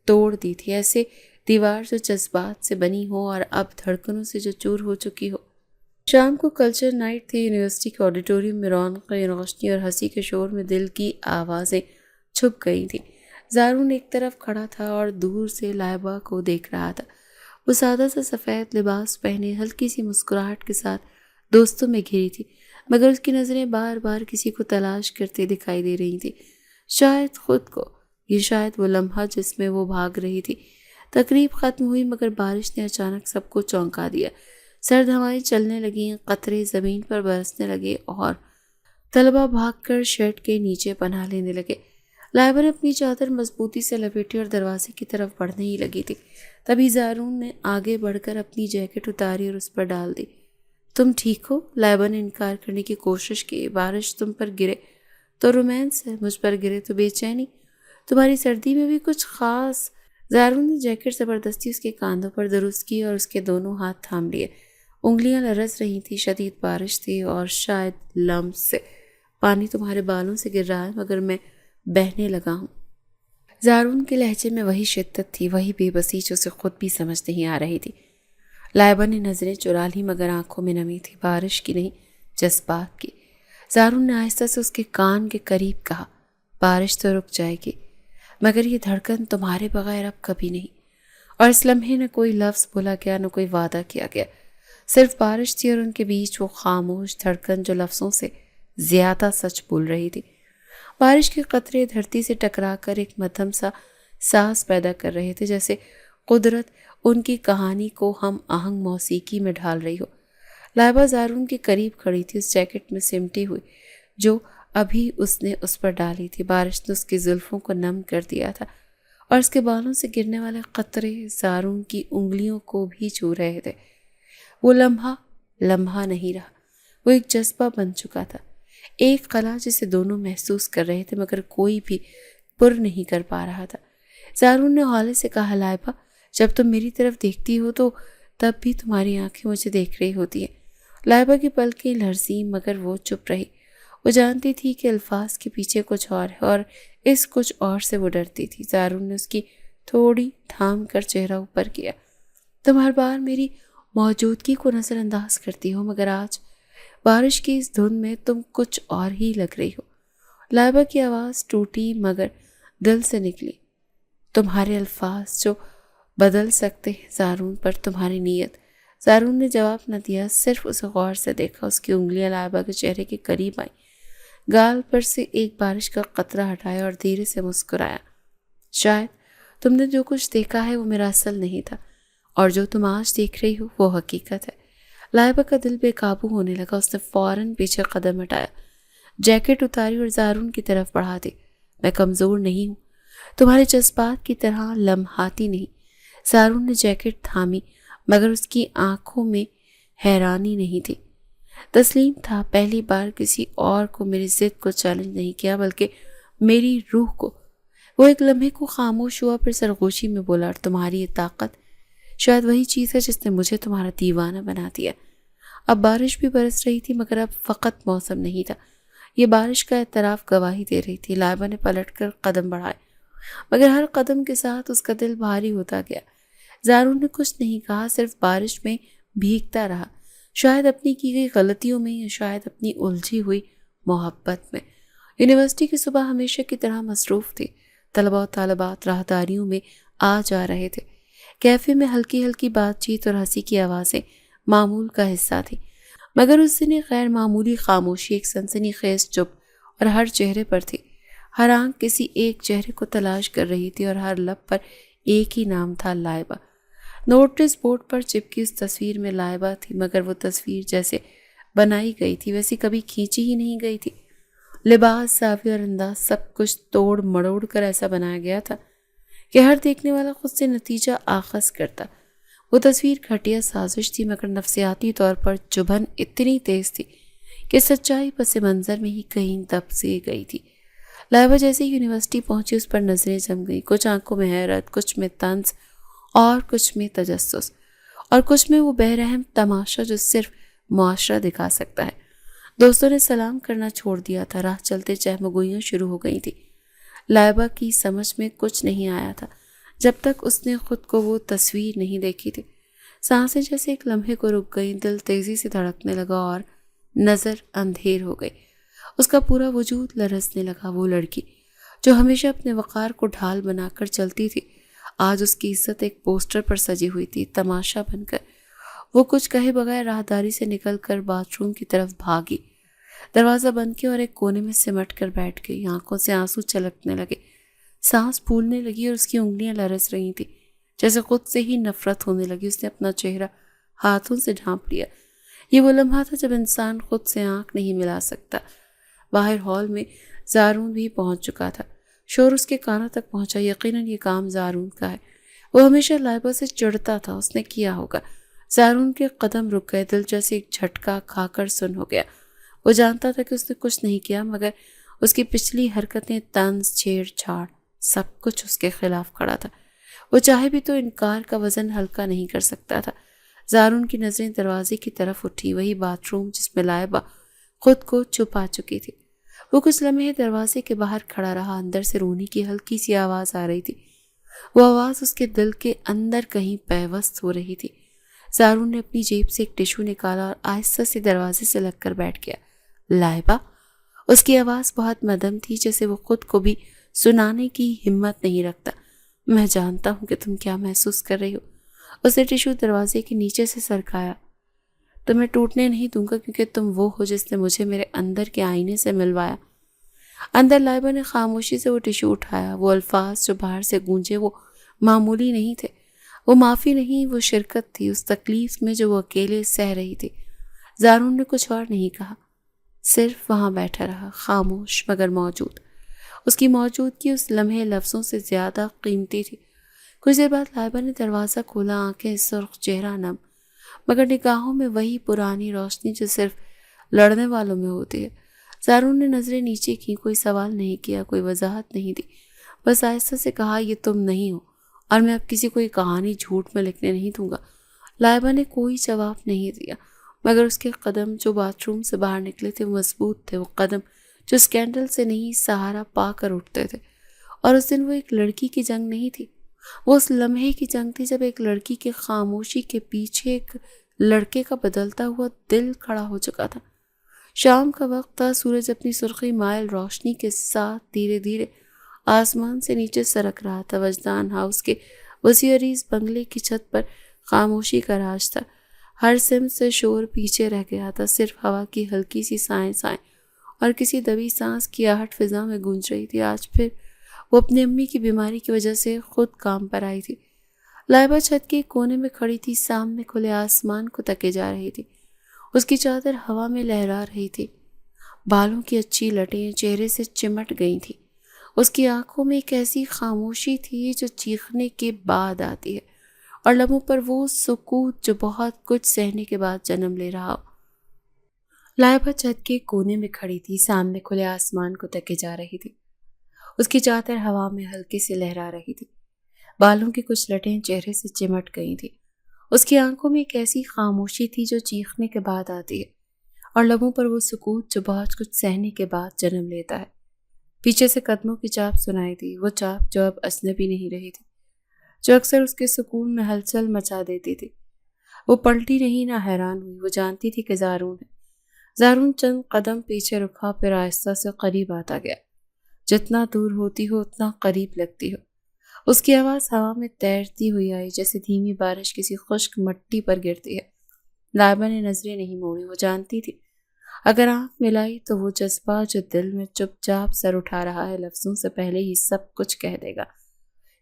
توڑ دی تھی، ایسے دیوار جو جذبات سے بنی ہو اور اب دھڑکنوں سے جو چور ہو چکی ہو۔ شام کو کلچر نائٹ تھی، یونیورسٹی کے آڈیٹوریم میں رونقیں، روشنی اور ہنسی کے شور میں دل کی آوازیں چھپ گئی تھیں۔ زارون ایک طرف کھڑا تھا اور دور سے لائبہ کو دیکھ رہا تھا۔ وہ سادہ سا سفید لباس پہنے، ہلکی سی مسکراہٹ کے ساتھ دوستوں میں گھری تھی، مگر اس کی نظریں بار بار کسی کو تلاش کرتے دکھائی دے رہی تھیں، شاید خود کو، یہ شاید وہ لمحہ جس میں وہ بھاگ رہی تھی۔ تقریب ختم ہوئی مگر بارش نے اچانک سب کو چونکا دیا۔ سرد ہوائیں چلنے لگیں، قطرے زمین پر برسنے لگے اور طلبہ بھاگ کر شیڈ کے نیچے پناہ لینے لگے۔ لائبہ نے اپنی چادر مضبوطی سے لپیٹی اور دروازے کی طرف بڑھنے ہی لگی تھی، تبھی زارون نے آگے بڑھ کر اپنی جیکٹ اتاری اور اس پر ڈال دی۔ تم ٹھیک ہو؟ لائبہ نے انکار کرنے کی کوشش کی۔ بارش تم پر گرے تو رومانس ہے، مجھ پر گرے تو بے چینی، تمہاری سردی میں بھی کچھ خاص۔ زارون نے جیکٹ زبردستی اس کے کاندھوں پر درست کی اور اس کے دونوں ہاتھ تھام لیے۔ انگلیاں لرز رہی تھی، شدید بارش تھی اور شاید لمس سے پانی تمہارے بالوں سے گر رہا ہے مگر میں بہنے لگا ہوں۔ زارون کے لہجے میں وہی شدت تھی، وہی بے بسی جو اسے خود بھی سمجھ نہیں آ رہی تھی۔ لائبہ نے نظریں چرا لی مگر آنکھوں میں نمی تھی، بارش کی نہیں، جذبات کی۔ زارون نے آہستہ سے اس کے کان کے قریب کہا، بارش تو رک جائے گی مگر یہ دھڑکن تمہارے بغیر اب کبھی نہیں۔ اور اس لمحے نہ کوئی لفظ بولا گیا نہ کوئی وعدہ کیا گیا، صرف بارش تھی اور ان کے بیچ وہ خاموش دھڑکن جو لفظوں سے زیادہ سچ بول رہی تھی۔ بارش کے قطرے دھرتی سے ٹکرا کر ایک مدھم سا ساز پیدا کر رہے تھے، جیسے قدرت ان کی کہانی کو ہم آہنگ موسیقی میں ڈھال رہی ہو۔ لائبہ زارون کے قریب کھڑی تھی، اس جیکٹ میں سمٹی ہوئی جو ابھی اس نے اس پر ڈالی تھی۔ بارش نے اس کی زلفوں کو نم کر دیا تھا اور اس کے بالوں سے گرنے والے قطرے زارون کی انگلیوں کو بھی چھو رہے تھے۔ وہ لمحہ نہیں رہا، وہ ایک جذبہ بن چکا تھا، ایک خلا جسے دونوں محسوس کر رہے تھے مگر کوئی بھی پر نہیں کر پا رہا تھا۔ زارون نے حالے سے کہا، لائبہ جب تم میری طرف دیکھتی ہو تو تب بھی تمہاری آنکھیں مجھے دیکھ رہی ہوتی ہیں۔ لائبہ کی پلکیں لرزیں مگر وہ چپ رہی۔ وہ جانتی تھی کہ الفاظ کے پیچھے کچھ اور ہے اور اس کچھ اور سے وہ ڈرتی تھی۔ زارون نے اس کی تھوڑی تھام کر چہرہ اوپر کیا، تم ہر بار میری موجودگی کو نظر انداز کرتی ہو مگر آج بارش کی اس دھند میں تم کچھ اور ہی لگ رہی ہو۔ لائبہ کی آواز ٹوٹی مگر دل سے نکلی، تمہارے الفاظ جو بدل سکتے ہیں زارون، پر تمہاری نیت۔ زارون نے جواب نہ دیا، صرف اسے غور سے دیکھا۔ اس کی انگلیاں لائبہ کے چہرے کے قریب آئیں، گال پر سے ایک بارش کا قطرہ ہٹایا اور دھیرے سے مسکرایا، شاید تم نے جو کچھ دیکھا ہے وہ میرا اصل نہیں تھا اور جو تم آج دیکھ رہی ہو وہ حقیقت ہے۔ لائبہ کا دل بے قابو ہونے لگا، اس نے فوراً پیچھے قدم ہٹایا، جیکٹ اتاری اور زارون کی طرف بڑھا دی۔ میں کمزور نہیں ہوں، تمہارے جذبات کی طرح لمحاتی نہیں۔ زارون نے جیکٹ تھامی مگر اس کی آنکھوں میں حیرانی نہیں تھی، تسلیم تھا۔ پہلی بار کسی اور کو میری ضد کو چیلنج نہیں کیا بلکہ میری روح کو۔ وہ ایک لمحے کو خاموش ہوا، پھر سرگوشی میں بولا، اور تمہاری یہ طاقت شاید وہی چیز ہے جس نے مجھے تمہارا دیوانہ بنا دیا۔ اب بارش بھی برس رہی تھی مگر اب فقط موسم نہیں تھا، یہ بارش کا اعتراف گواہی دے رہی تھی۔ لائبہ نے پلٹ کر قدم بڑھائے مگر ہر قدم کے ساتھ اس کا دل بھاری ہوتا گیا۔ زارون نے کچھ نہیں کہا، صرف بارش میں بھیگتا رہا، شاید اپنی کی گئی غلطیوں میں یا شاید اپنی الجھی ہوئی محبت میں۔ یونیورسٹی کی صبح ہمیشہ کی طرح مصروف تھی، طلباء و طالبات راہداریوں میں آ جا رہے تھے، کیفے میں ہلکی ہلکی بات چیت اور ہنسی کی آوازیں معمول کا حصہ تھیں مگر اس دن ایک غیر معمولی خاموشی، ایک سنسنی خیز چپ اور ہر چہرے پر تھی۔ ہر آنکھ کسی ایک چہرے کو تلاش کر رہی تھی اور ہر لب پر ایک ہی نام تھا، لائبہ۔ نوٹس بورڈ پر چپکی اس تصویر میں لائبہ تھی مگر وہ تصویر جیسے بنائی گئی تھی ویسی کبھی کھینچی ہی نہیں گئی تھی۔ لباس، زاویہ اور انداز سب کچھ توڑ مڑوڑ کر ایسا بنایا گیا تھا کہ ہر دیکھنے والا خود سے نتیجہ آخذ کرتا۔ وہ تصویر گھٹیا سازش تھی مگر نفسیاتی طور پر چبھن اتنی تیز تھی کہ سچائی پس منظر میں ہی کہیں دب سے گئی تھی۔ لائبہ جیسے یونیورسٹی پہنچی اس پر نظریں جم گئی، کچھ آنکھوں میں حیرت، کچھ میں طنز اور کچھ میں تجسس اور کچھ میں وہ بے رحم تماشا جو صرف معاشرہ دکھا سکتا ہے۔ دوستوں نے سلام کرنا چھوڑ دیا تھا، راہ چلتے چہمگوئیاں شروع ہو گئی تھی۔ لائبہ کی سمجھ میں کچھ نہیں آیا تھا جب تک اس نے خود کو وہ تصویر نہیں دیکھی تھی۔ سانسیں جیسے ایک لمحے کو رک گئیں، دل تیزی سے دھڑکنے لگا اور نظر اندھیر ہو گئی۔ اس کا پورا وجود لرزنے لگا۔ وہ لڑکی جو ہمیشہ اپنے وقار کو ڈھال بنا کر چلتی تھی، آج اس کی عزت ایک پوسٹر پر سجی ہوئی تھی، تماشا بن کر۔ وہ کچھ کہے بغیر راہداری سے نکل کر باتھ روم کی طرف بھاگی، دروازہ بند کیا اور ایک کونے میں سمٹ کر بیٹھ گئی۔ آنکھوں سے آنسو چھلکنے لگے، سانس پھولنے لگی اور اس کی انگلیاں لرز رہی تھیں، جیسے خود سے ہی نفرت ہونے لگی۔ اس نے اپنا چہرہ ہاتھوں سے ڈھانپ لیا۔ یہ وہ لمحہ تھا جب انسان خود سے آنکھ نہیں ملا سکتا۔ باہر ہال میں زارون بھی پہنچ چکا تھا، شور اس کے کانوں تک پہنچا۔ یقیناً یہ کام زارون کا ہے، وہ ہمیشہ لائبہ سے چڑھتا تھا، اس نے کیا ہوگا۔ زارون کے قدم رک گئے، دل جیسے ایک جھٹکا کھا کر سن ہو گیا۔ وہ جانتا تھا کہ اس نے کچھ نہیں کیا مگر اس کی پچھلی حرکتیں، طنز، چھیڑ چھاڑ، سب کچھ اس کے خلاف کھڑا تھا۔ وہ چاہے بھی تو انکار کا وزن ہلکا نہیں کر سکتا تھا۔ زارون کی نظریں دروازے کی طرف اٹھی، وہی باتھ روم جس میں لائبہ خود کو چھپا چکی تھی۔ وہ کچھ لمحے دروازے کے باہر کھڑا رہا، اندر سے رونے کی ہلکی سی آواز آ رہی تھی۔ وہ آواز اس کے دل کے اندر کہیں پیوست ہو رہی تھی۔ زارون نے اپنی جیب سے ایک ٹشو نکالا اور آہستہ سے دروازے سے لگ کر بیٹھ گیا۔ لائبہ، اس کی آواز بہت مدھم تھی، جیسے وہ خود کو بھی سنانے کی ہمت نہیں رکھتا۔ میں جانتا ہوں کہ تم کیا محسوس کر رہی ہو۔ اس نے ٹشو دروازے کے نیچے سے سرکایا۔ تمہیں ٹوٹنے نہیں دوں گا کیونکہ تم وہ ہو جس نے مجھے میرے اندر کے آئینے سے ملوایا۔ اندر لائبہ نے خاموشی سے وہ ٹشو اٹھایا۔ وہ الفاظ جو باہر سے گونجے وہ معمولی نہیں تھے، وہ معافی نہیں، وہ شرکت تھی اس تکلیف میں جو وہ اکیلے سہ رہی تھی۔ زارون نے کچھ اور نہیں کہا، صرف وہاں بیٹھا رہا، خاموش مگر موجود۔ اس کی موجودگی اس لمحے لفظوں سے زیادہ قیمتی تھی۔ کچھ دیر بعد لائبہ نے دروازہ کھولا، آنکھیں سرخ، چہرہ نم، مگر نگاہوں میں وہی پرانی روشنی جو صرف لڑنے والوں میں ہوتی ہے۔ زارون نے نظریں نیچے کی، کوئی سوال نہیں کیا، کوئی وضاحت نہیں دی، بس آہستہ سے کہا، یہ تم نہیں ہو اور میں اب کسی کو یہ کہانی جھوٹ میں لکھنے نہیں دوں گا۔ لائبہ نے کوئی جواب نہیں دیا، مگر اس کے قدم جو باتھ روم سے باہر نکلے تھے وہ مضبوط تھے، وہ قدم جو اسکینڈل سے نہیں سہارا پا کر اٹھتے تھے۔ اور اس دن وہ ایک لڑکی کی جنگ نہیں تھی، وہ اس لمحے کی جنگ تھی جب ایک لڑکی کے خاموشی کے پیچھے ایک لڑکے کا بدلتا ہوا دل کھڑا ہو چکا تھا۔ شام کا وقت تھا، سورج اپنی سرخی مائل روشنی کے ساتھ دھیرے دھیرے آسمان سے نیچے سرک رہا تھا۔ وجدان ہاؤس کے وسیع عریض بنگلے کی چھت پر خاموشی کا راج تھا۔ ہر سمت سے شور پیچھے رہ گیا تھا، صرف ہوا کی ہلکی سی سائیں اور کسی دبی سانس کی آہٹ فضا میں گونج رہی تھی۔ آج پھر وہ اپنی امی کی بیماری کی وجہ سے خود کام پر آئی تھی۔ لائبہ چھت کے کونے میں کھڑی تھی، سامنے کھلے آسمان کو تکے جا رہی تھی۔ اس کی چادر ہوا میں لہرا رہی تھی، بالوں کی اچھی لٹیں چہرے سے چمٹ گئی تھی۔ اس کی آنکھوں میں ایک ایسی خاموشی تھی جو چیخنے کے بعد آتی ہے، اور لبوں پر وہ سکوت جو بہت کچھ سہنے کے بعد جنم لے رہا ہو۔ لائبہ چھت کے کونے میں کھڑی تھی، سامنے کھلے آسمان کو تکے جا رہی تھی۔ اس کی چادر ہوا میں ہلکے سے لہرا رہی تھی، بالوں کی کچھ لٹیں چہرے سے چمٹ گئی تھی۔ اس کی آنکھوں میں ایک ایسی خاموشی تھی جو چیخنے کے بعد آتی ہے، اور لبوں پر وہ سکوت جو بہت کچھ سہنے کے بعد جنم لیتا ہے۔ پیچھے سے قدموں کی چاپ سنائی دی، وہ چاپ جو اب اجنبی نہیں رہی تھی، جو اکثر اس کے سکون میں ہلچل مچا دیتی تھی۔ وہ پلٹی نہیں، نہ حیران ہوئی، وہ جانتی تھی کہ زارون ہے۔ زارون چند قدم پیچھے رکھا، پھر آہستہ سے قریب آتا گیا۔ جتنا دور ہوتی ہو اتنا قریب لگتی ہو۔ اس کی آواز ہوا میں تیرتی ہوئی آئی، جیسے دھیمی بارش کسی خشک مٹی پر گرتی ہے۔ لائبہ نے نظریں نہیں موڑی، وہ جانتی تھی اگر آنکھ ملائی تو وہ جذبہ جو دل میں چپ چاپ سر اٹھا رہا ہے لفظوں سے پہلے ہی سب کچھ کہہ دے گا۔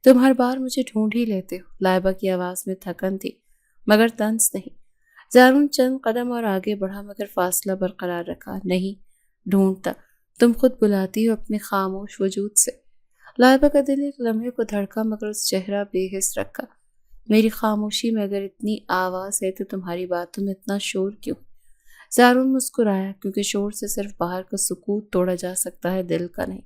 تم ہر بار مجھے ڈھونڈ ہی لیتے ہو۔ لائبہ کی آواز میں تھکن تھی مگر طنز نہیں۔ زارون چند قدم اور آگے بڑھا مگر فاصلہ برقرار رکھا۔ نہیں ڈھونڈتا، تم خود بلاتی ہو اپنے خاموش وجود سے۔ لائبہ کا دل ایک لمحے کو دھڑکا مگر اس چہرہ بے حس رکھا۔ میری خاموشی میں اگر اتنی آواز ہے تو تمہاری باتوں میں اتنا شور کیوں؟ زارون مسکرایا، کیونکہ شور سے صرف باہر کا سکوت توڑا جا سکتا ہے، دل کا نہیں۔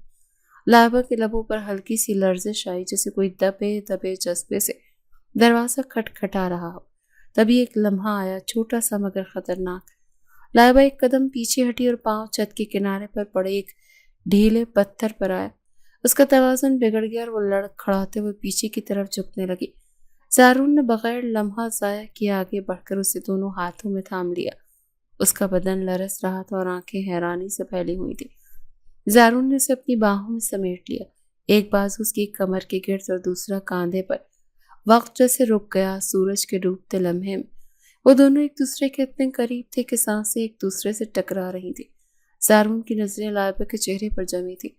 لائبہ کے لبوں پر ہلکی سی لرزش آئی، جیسے کوئی دبے دبے جذبے سے دروازہ کھٹکھٹا رہا ہو۔ تبھی ایک لمحہ آیا، چھوٹا سا مگر خطرناک۔ لائبہ ایک قدم پیچھے ہٹی اور پاؤں چھت کے کنارے پر پڑے ایک ڈھیلے پتھر پر آیا۔ اس کا توازن بگڑ گیا اور وہ لڑکھڑاتے ہوئے پیچھے کی طرف جھکنے لگی۔ زارون نے بغیر لمحہ ضائع کیے آگے بڑھ کر اسے دونوں ہاتھوں میں تھام لیا۔ اس کا بدن لرز رہا تھا اور آنکھیں حیرانی سے پھیلی ہوئی تھی۔ زارون نے اسے اپنی باہوں میں سمیٹ لیا، ایک بازو اس کی کمر کے گرد اور دوسرا کاندھے پر۔ وقت جیسے رک گیا، سورج کے ڈوبتے لمحے میں وہ دونوں ایک دوسرے کے اتنے قریب تھے کہ سانسیں ایک دوسرے سے ٹکرا رہی تھی۔ زارون کی نظریں لائبہ کے چہرے پر جمی تھی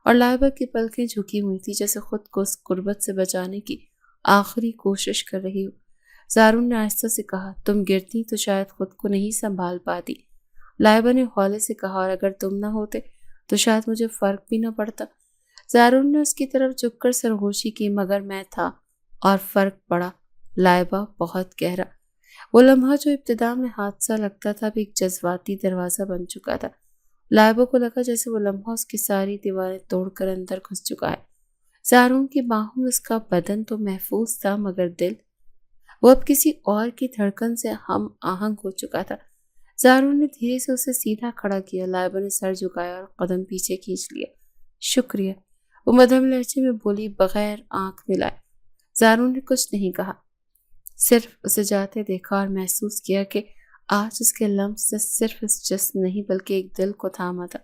اور لائبہ کی پلکیں جھکی ہوئی تھی، جیسے خود کو اس قربت سے بچانے کی آخری کوشش کر رہی ہو۔ زارون نے آہستہ سے کہا، تم گرتی تو شاید خود کو نہیں سنبھال پاتی۔ لائبہ نے ہولے سے کہا، اور اگر تم نہ ہوتے تو شاید مجھے فرق بھی نہ پڑتا۔ زارون نے اس کی طرف جھک کر سرگوشی کی، مگر میں تھا اور فرق پڑا۔ لائبہ بہت گہرا۔ وہ لمحہ جو ابتدا میں حادثہ لگتا تھا اب ایک جذباتی دروازہ بن چکا تھا۔ لائبہ کو لگا جیسے وہ لمحہ اس کی ساری دیواریں توڑ کر اندر گھس چکا ہے۔ زارون کی باہوں میں اس کا بدن تو محفوظ تھا مگر دل، وہ اب کسی اور کی دھڑکن سے ہم آہنگ ہو چکا تھا۔ زارون نے دھیرے سے اسے سیدھا کھڑا کیا۔ لائبہ نے سر جھکایا اور قدم پیچھے کھینچ لیا۔ شکریہ، وہ مدھم لہجے میں بولی بغیر آنکھ ملائے۔ زارون نے کچھ نہیں کہا، صرف اسے جاتے دیکھا اور محسوس کیا کہ آج اس کے لمس نے صرف اس جسم نہیں بلکہ ایک دل کو تھاما تھا،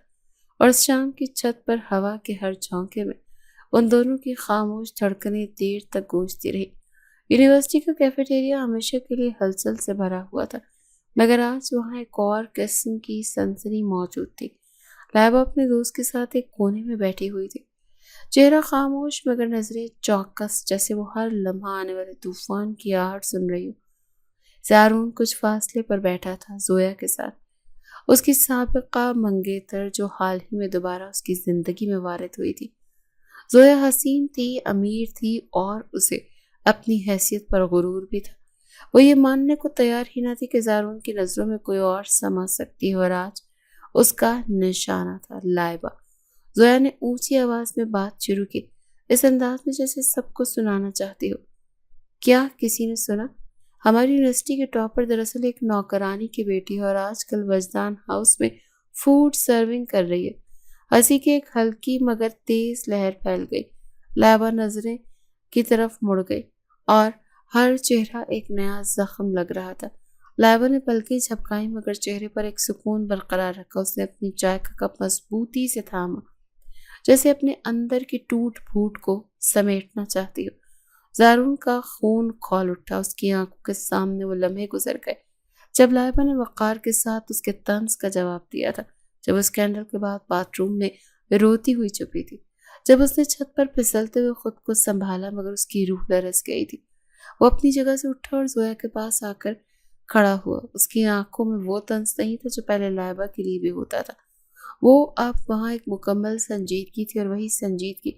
اور اس شام کی چھت پر ہوا کے ہر جھونکے میں ان دونوں کی خاموش دھڑکنیں دیر تک گونجتی رہی۔ یونیورسٹی کا کیفیٹیریا ہمیشہ کے لیے ہلچل سے بھرا ہوا تھا، مگر آج وہاں ایک اور قسم کی سنسنی موجود تھی۔ لائبہ اپنے دوست کے ساتھ ایک کونے میں بیٹھی ہوئی تھی، چہرہ خاموش مگر نظریں چوکس، جیسے وہ ہر لمحہ آنے والے طوفان کی آہٹ سن رہی ہو۔ زارون کچھ فاصلے پر بیٹھا تھا زویا کے ساتھ، اس کی سابقہ منگیتر جو حال ہی میں دوبارہ اس کی زندگی میں وارد ہوئی تھی۔ زویا حسین تھی، امیر تھی اور اسے اپنی حیثیت پر غرور بھی تھا۔ وہ یہ ماننے کو تیار ہی نہ تھی کہ زارون کی نظروں میں کوئی اور سما سکتی ہے، اور آج اس کا نشانہ تھا لائبہ۔ زویا نے اونچی آواز میں بات شروع کی، اس انداز میں جیسے سب کو سنانا چاہتی ہو۔ کیا کسی نے سنا؟ ہماری یونیورسٹی کے ٹاپر دراصل ایک نوکرانی کی بیٹی ہے اور آج کل وجدان ہاؤس میں فوڈ سرونگ کر رہی ہے۔ ہنسی کی ایک ہلکی مگر تیز لہر پھیل گئی۔ لائبہ نظریں کی طرف مڑ گئی اور ہر چہرہ ایک نیا زخم لگ رہا تھا۔ لائبہ نے پلکیں جھپکائیں مگر چہرے پر ایک سکون برقرار رکھا۔ اس نے اپنی چائے کا کپ مضبوطی سے تھاما، جیسے اپنے اندر کی ٹوٹ پھوٹ کو سمیٹنا چاہتی ہو۔ زارون کا خون کھول اٹھا، اس کی آنکھوں کے سامنے وہ لمحے گزر گئے جب لائبہ نے وقار کے ساتھ اس کے طنز کا جواب دیا تھا، جب اس کینڈل کے بعد باتھ روم میں روتی ہوئی چھپی تھی، جب اس نے چھت پر پھسلتے ہوئے خود کو سنبھالا مگر اس کی روح لرز گئی تھی۔ وہ اپنی جگہ سے اٹھا اور زویا کے پاس آ کر کھڑا ہوا۔ اس کی آنکھوں میں وہ طنز نہیں تھا جو پہلے لائبہ کے لیے بھی ہوتا تھا، وہ اب وہاں ایک مکمل سنجیدگی تھی، اور وہی سنجیدگی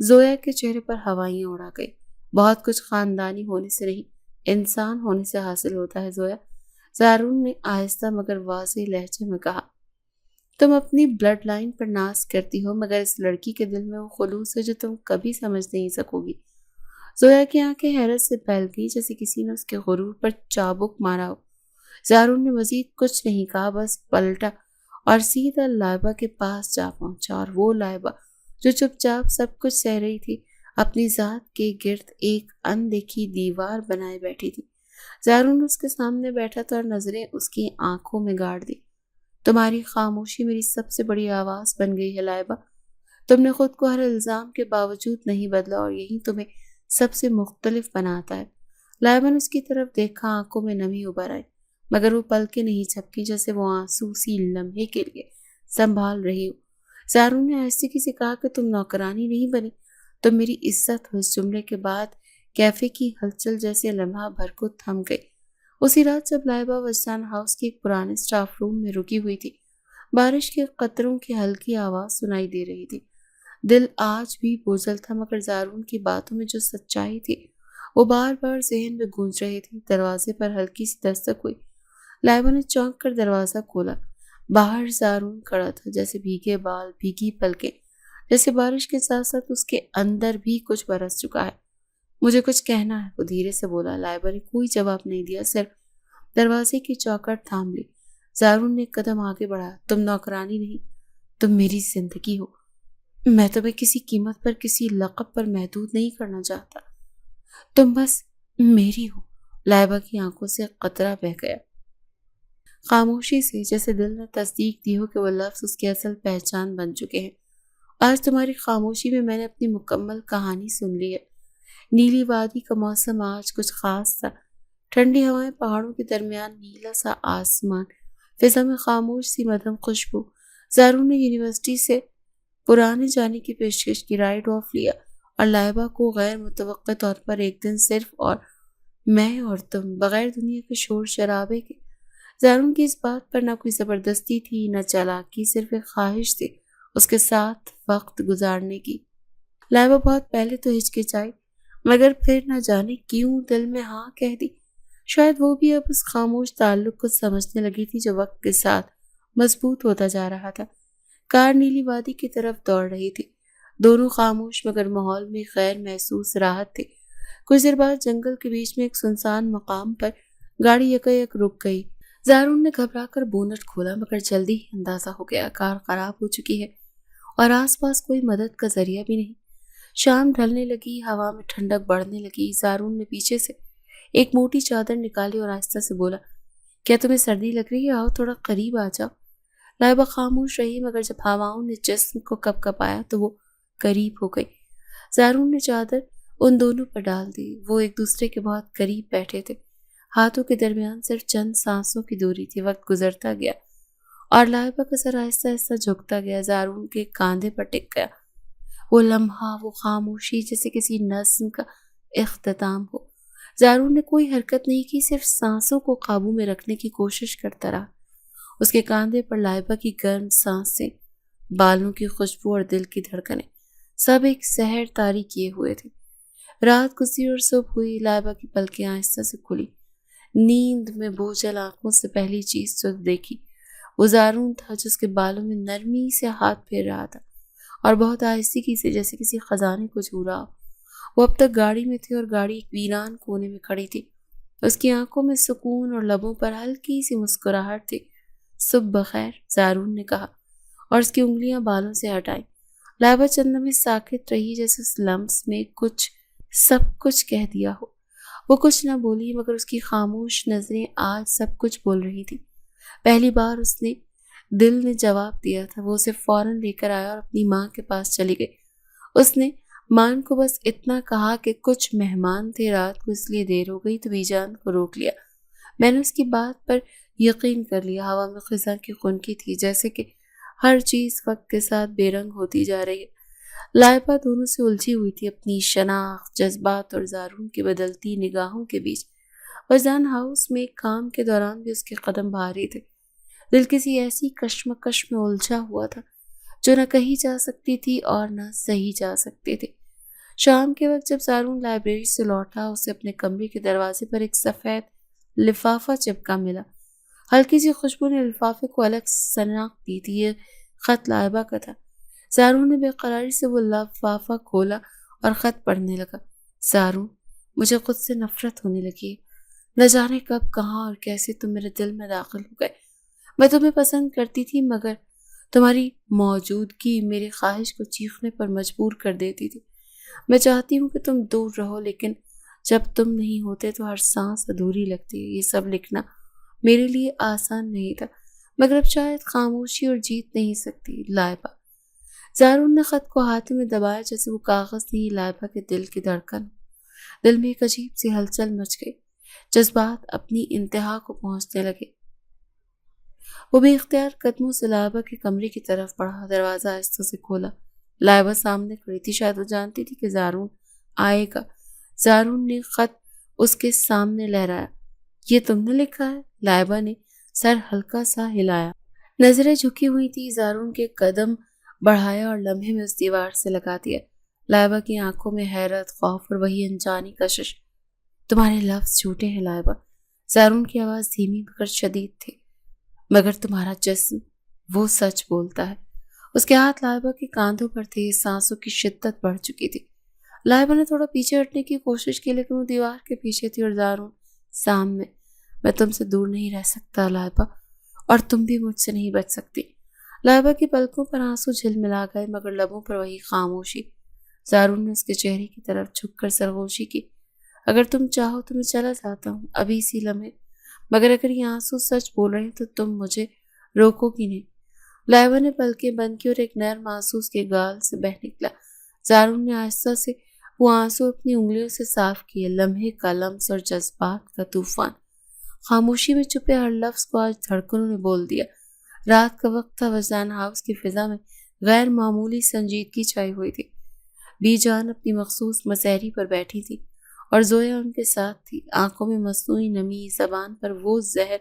زویا کے چہرے پر ہوائیاں اڑا گئی۔ بہت کچھ خاندانی ہونے سے نہیں، انسان ہونے سے حاصل ہوتا ہے زویا، زارون نے آہستہ مگر واضح لہجے میں کہا۔ تم اپنی بلڈ لائن پر ناز کرتی ہو مگر اس لڑکی کے دل میں وہ خلوص ہے جو تم کبھی سمجھ نہیں سکو گی۔ زویا کی آنکھیں حیرت سے پھیل گئی، جیسے کسی نے اس کے غرور پر چابک مارا ہو۔ زارون نے مزید کچھ نہیں کہا، بس پلٹا اور سیدھا لائبہ کے پاس جا پہنچا، اور وہ لائبہ جو چپ چاپ سب کچھ سہ رہی تھی، اپنی ذات کے گرد ایک اندیکھی دیوار بنائے بیٹھی تھی۔ زارون اس کے سامنے بیٹھا تھا اور نظریں اس کی آنکھوں میں گاڑ دی۔ تمہاری خاموشی میری سب سے بڑی آواز بن گئی ہے لائبہ، تم نے خود کو ہر الزام کے باوجود نہیں بدلا، اور یہی تمہیں سب سے مختلف بناتا ہے۔ لائبہ نے اس کی طرف دیکھا، آنکھوں میں نمی ابھر آئی مگر وہ پلکیں نہیں جھپکی، جیسے وہ آنسو سی لمحے کے لیے سنبھال رہی ہو۔ زارون نے آہستگی سے کہا کہ تم نوکرانی نہیں بنی، تم میری عزت ہو۔ اس جملے کے بعد کیفے کی ہلچل جیسے لمحہ بھر کو تھم گئی۔ اسی رات جب لائبہ وجدان ہاؤس کے ایک پرانے سٹاف روم میں رکی ہوئی تھی، بارش کے قطروں کی ہلکی آواز سنائی دے رہی تھی۔ دل آج بھی بوجھل تھا مگر زارون کی باتوں میں جو سچائی تھی وہ بار بار ذہن میں گونج رہی تھی۔ دروازے پر ہلکی سی دستک ہوئی، لائبہ نے چونک کر دروازہ کھولا۔ باہر زارون کھڑا تھا، جیسے بھیگے بال، بھیگی پلکیں، جیسے بارش کے ساتھ ساتھ اس کے اندر بھی کچھ برس چکا ہے۔ مجھے کچھ کہنا ہے، وہ دھیرے سے بولا۔ لائبہ نے کوئی جواب نہیں دیا، صرف دروازے کی چوکھٹ تھام لی۔ زارون نے ایک قدم آگے بڑھایا۔ تم نوکرانی نہیں، تم میری زندگی ہو۔ میں تمہیں کسی قیمت پر، کسی لقب پر محدود نہیں کرنا چاہتا، تم بس میری ہو۔ لائبہ کی آنکھوں سے قطرہ بہہ گیا، خاموشی سے، جیسے دل نے تصدیق دی ہو کہ وہ لفظ اس کی اصل پہچان بن چکے ہیں۔ آج تمہاری خاموشی میں میں نے اپنی مکمل کہانی سن لی ہے۔ نیلی وادی کا موسم آج کچھ خاص تھا، ٹھنڈی ہوائیں، پہاڑوں کے درمیان نیلا سا آسمان، فضا میں خاموش سی مدھم خوشبو۔ زارون نے یونیورسٹی سے پرانے جانے کی پیشکش کی، رائٹ آف لیا، اور لائبہ کو غیر متوقع طور پر ایک دن صرف اور میں اور تم، بغیر دنیا کے شور شرابے کے۔ زارون کی اس بات پر نہ کوئی زبردستی تھی نہ چالاکی، صرف ایک خواہش تھی اس کے ساتھ وقت گزارنے کی۔ لائبہ بہت پہلے تو ہچکچائی مگر پھر نہ جانے کیوں دل میں ہاں کہہ دی۔ شاید وہ بھی اب اس خاموش تعلق کو سمجھنے لگی تھی جو وقت کے ساتھ مضبوط ہوتا جا رہا تھا۔ کار نیلی وادی کی طرف دوڑ رہی تھی، دونوں خاموش مگر ماحول میں غیر محسوس راحت تھی۔ کچھ دیر بعد جنگل کے بیچ میں ایک سنسان مقام پر گاڑی یکایک رک گئی۔ زارون نے گھبرا کر بونٹ کھولا مگر جلدی ہی اندازہ ہو گیا کار خراب ہو چکی ہے اور آس پاس کوئی مدد کا ذریعہ بھی نہیں۔ شام ڈھلنے لگی، ہوا میں ٹھنڈک بڑھنے لگی۔ زارون نے پیچھے سے ایک موٹی چادر نکالی اور آہستہ سے بولا، کیا تمہیں سردی لگ رہی ہے؟ آؤ تھوڑا قریب آ جاؤ۔ لائبہ خاموش رہی مگر جب ہواؤں نے جسم کو کپکپایا تو وہ قریب ہو گئی۔ زارون نے چادر ان دونوں پر ڈال دی۔ وہ ایک دوسرے کے بہت قریب بیٹھے تھے، ہاتھوں کے درمیان صرف چند سانسوں کی دوری تھی۔ وقت گزرتا گیا اور لائبہ کا سر آہستہ آہستہ جھکتا گیا، زارون کے کاندھے پر ٹک گیا۔ وہ لمحہ، وہ خاموشی جیسے کسی نظم کا اختتام ہو۔ زارون نے کوئی حرکت نہیں کی، صرف سانسوں کو قابو میں رکھنے کی کوشش کرتا رہا۔ اس کے کاندھے پر لائبہ کی گرم سانسیں، بالوں کی خوشبو اور دل کی دھڑکنیں سب ایک سحر طاری کیے ہوئے تھے۔ رات گزری اور صبح ہوئی۔ لائبہ کی پلکیں آہستہ سے کھلی۔ نیند میں بوجھل آنکھوں سے پہلی چیز جو دیکھی وہ زارون تھا، جس کے بالوں میں نرمی سے ہاتھ پھیر رہا تھا اور بہت آہستگی سے جیسے کسی خزانے کو چھو رہا ہو۔ وہ اب تک گاڑی میں تھی اور گاڑی ایک ویران کونے میں کھڑی تھی۔ اس کی آنکھوں میں سکون اور لبوں پر ہلکی سی مسکراہٹ تھی۔ صبح بخیر، زارون نے کہا اور اس کی انگلیاں بالوں سے ہٹائیں۔ لائبہ چند لمحے ساکت رہی، جیسے اس لمس میں سب کچھ کہہ دیا ہو۔ وہ کچھ نہ بولی مگر اس کی خاموش نظریں آج سب کچھ بول رہی تھی۔ پہلی بار اس نے دل نے جواب دیا تھا۔ وہ اسے فوراً لے کر آیا اور اپنی ماں کے پاس چلی گئی۔ اس نے ماں کو بس اتنا کہا کہ کچھ مہمان تھے، رات کو اس لیے دیر ہو گئی، تو بی جان کو روک لیا۔ میں نے اس کی بات پر یقین کر لیا۔ ہوا میں خزاں کی خنکی تھی، جیسے کہ ہر چیز وقت کے ساتھ بے رنگ ہوتی جا رہی ہے۔ لائبہ دونوں سے الجھی ہوئی تھی، اپنی شناخت، جذبات اور زارون کی بدلتی نگاہوں کے بیچ۔ وجدان ہاؤس میں کام کے دوران بھی اس کے قدم بھاری تھے۔ دل کسی ایسی کشمکش میں الجھا ہوا تھا جو نہ کہی جا سکتی تھی اور نہ سہی جا سکتے تھے۔ شام کے وقت جب زارون لائبریری سے لوٹا، اسے اپنے کمرے کے دروازے پر ایک سفید لفافہ چپکا ملا۔ ہلکی سی خوشبو نے لفافے کو الگ شناخت دی تھی۔ یہ خط لائبہ کا تھا۔ زارون نے بے قراری سے وہ لفافہ کھولا اور خط پڑھنے لگا۔ زارون، مجھے خود سے نفرت ہونے لگی ہے۔ نہ جانے کب، کہاں اور کیسے تم میرے دل میں داخل ہو گئے۔ میں تمہیں پسند کرتی تھی مگر تمہاری موجودگی میری خواہش کو چیخنے پر مجبور کر دیتی تھی۔ میں چاہتی ہوں کہ تم دور رہو، لیکن جب تم نہیں ہوتے تو ہر سانس ادھوری لگتی ہے۔ یہ سب لکھنا میرے لیے آسان نہیں تھا مگر اب شاید خاموشی اور جیت نہیں سکتی۔ لائبہ۔ زارون نے خط کو ہاتھ میں دبایا جیسے وہ کاغذ نہیں، لائبہ کے دل کی دھڑکن۔ دل میں ایک عجیب سی ہلچل مچ گئی، جذبات اپنی انتہا کو پہنچنے لگے۔ وہ بے اختیار قدموں سے لائبہ کے کمرے کی طرف بڑھا۔ دروازہ آہستہ سے کھولا۔ لائبہ سامنے کھڑی تھی، شاید وہ جانتی تھی کہ زارون آئے گا۔ زارون نے خط اس کے سامنے لہرایا۔ یہ تم نے لکھا ہے؟ لائبہ نے سر ہلکا سا ہلایا۔ نظریں جھکی ہوئی تھی۔ زارون کے قدم بڑھایا اور لمحے میں اس دیوار سے لگا دیا۔ لائبہ کی آنکھوں میں حیرت، خوف اور وہی انجانی کشش۔ تمہارے لفظ جھوٹے ہیں لائبہ۔ زارون کی آواز دھیمی مگر شدید تھی۔ مگر تمہارا جسم، وہ سچ بولتا ہے۔ اس کے ہاتھ لائبہ کے کاندھوں پر تھے، سانسوں کی شدت بڑھ چکی تھی۔ لائبہ نے تھوڑا پیچھے ہٹنے کی کوشش کی لیکن وہ دیوار کے پیچھے تھی اور زارون سامنے۔ میں تم سے دور نہیں رہ سکتا لائبہ، اور تم بھی مجھ سے نہیں بچ سکتی۔ لائبہ کی پلکوں پر آنسو جھلملا گئے مگر لبوں پر وہی خاموشی۔ زارون نے اس کے چہرے کی طرف جھک کر سرگوشی کی۔ اگر تم چاہو تو میں چلا جاتا ہوں ابھی اسی لمحے، مگر اگر یہ آنسو سچ بول رہے ہیں تو تم مجھے روکو گی نہیں۔ لائبہ نے پلکیں بند کی اور ایک نرم آنسو اس کے گال سے بہہ نکلا۔ زارون نے آہستہ سے وہ آنسو اپنی انگلیوں سے صاف کیے۔ لمحے کا لمس اور جذبات کا طوفان۔ خاموشی میں چھپے ہر لفظ کو آج دھڑکنوں نے بول دیا۔ رات کا وقت تھا، وجدان ہاؤس کی فضا میں غیر معمولی سنجیدگی چھائی ہوئی تھی۔ بی جان اپنی مخصوص مسہری پر بیٹھی تھی اور زویا ان کے ساتھ تھی، آنکھوں میں مصنوعی نمی، زبان پر وہ زہر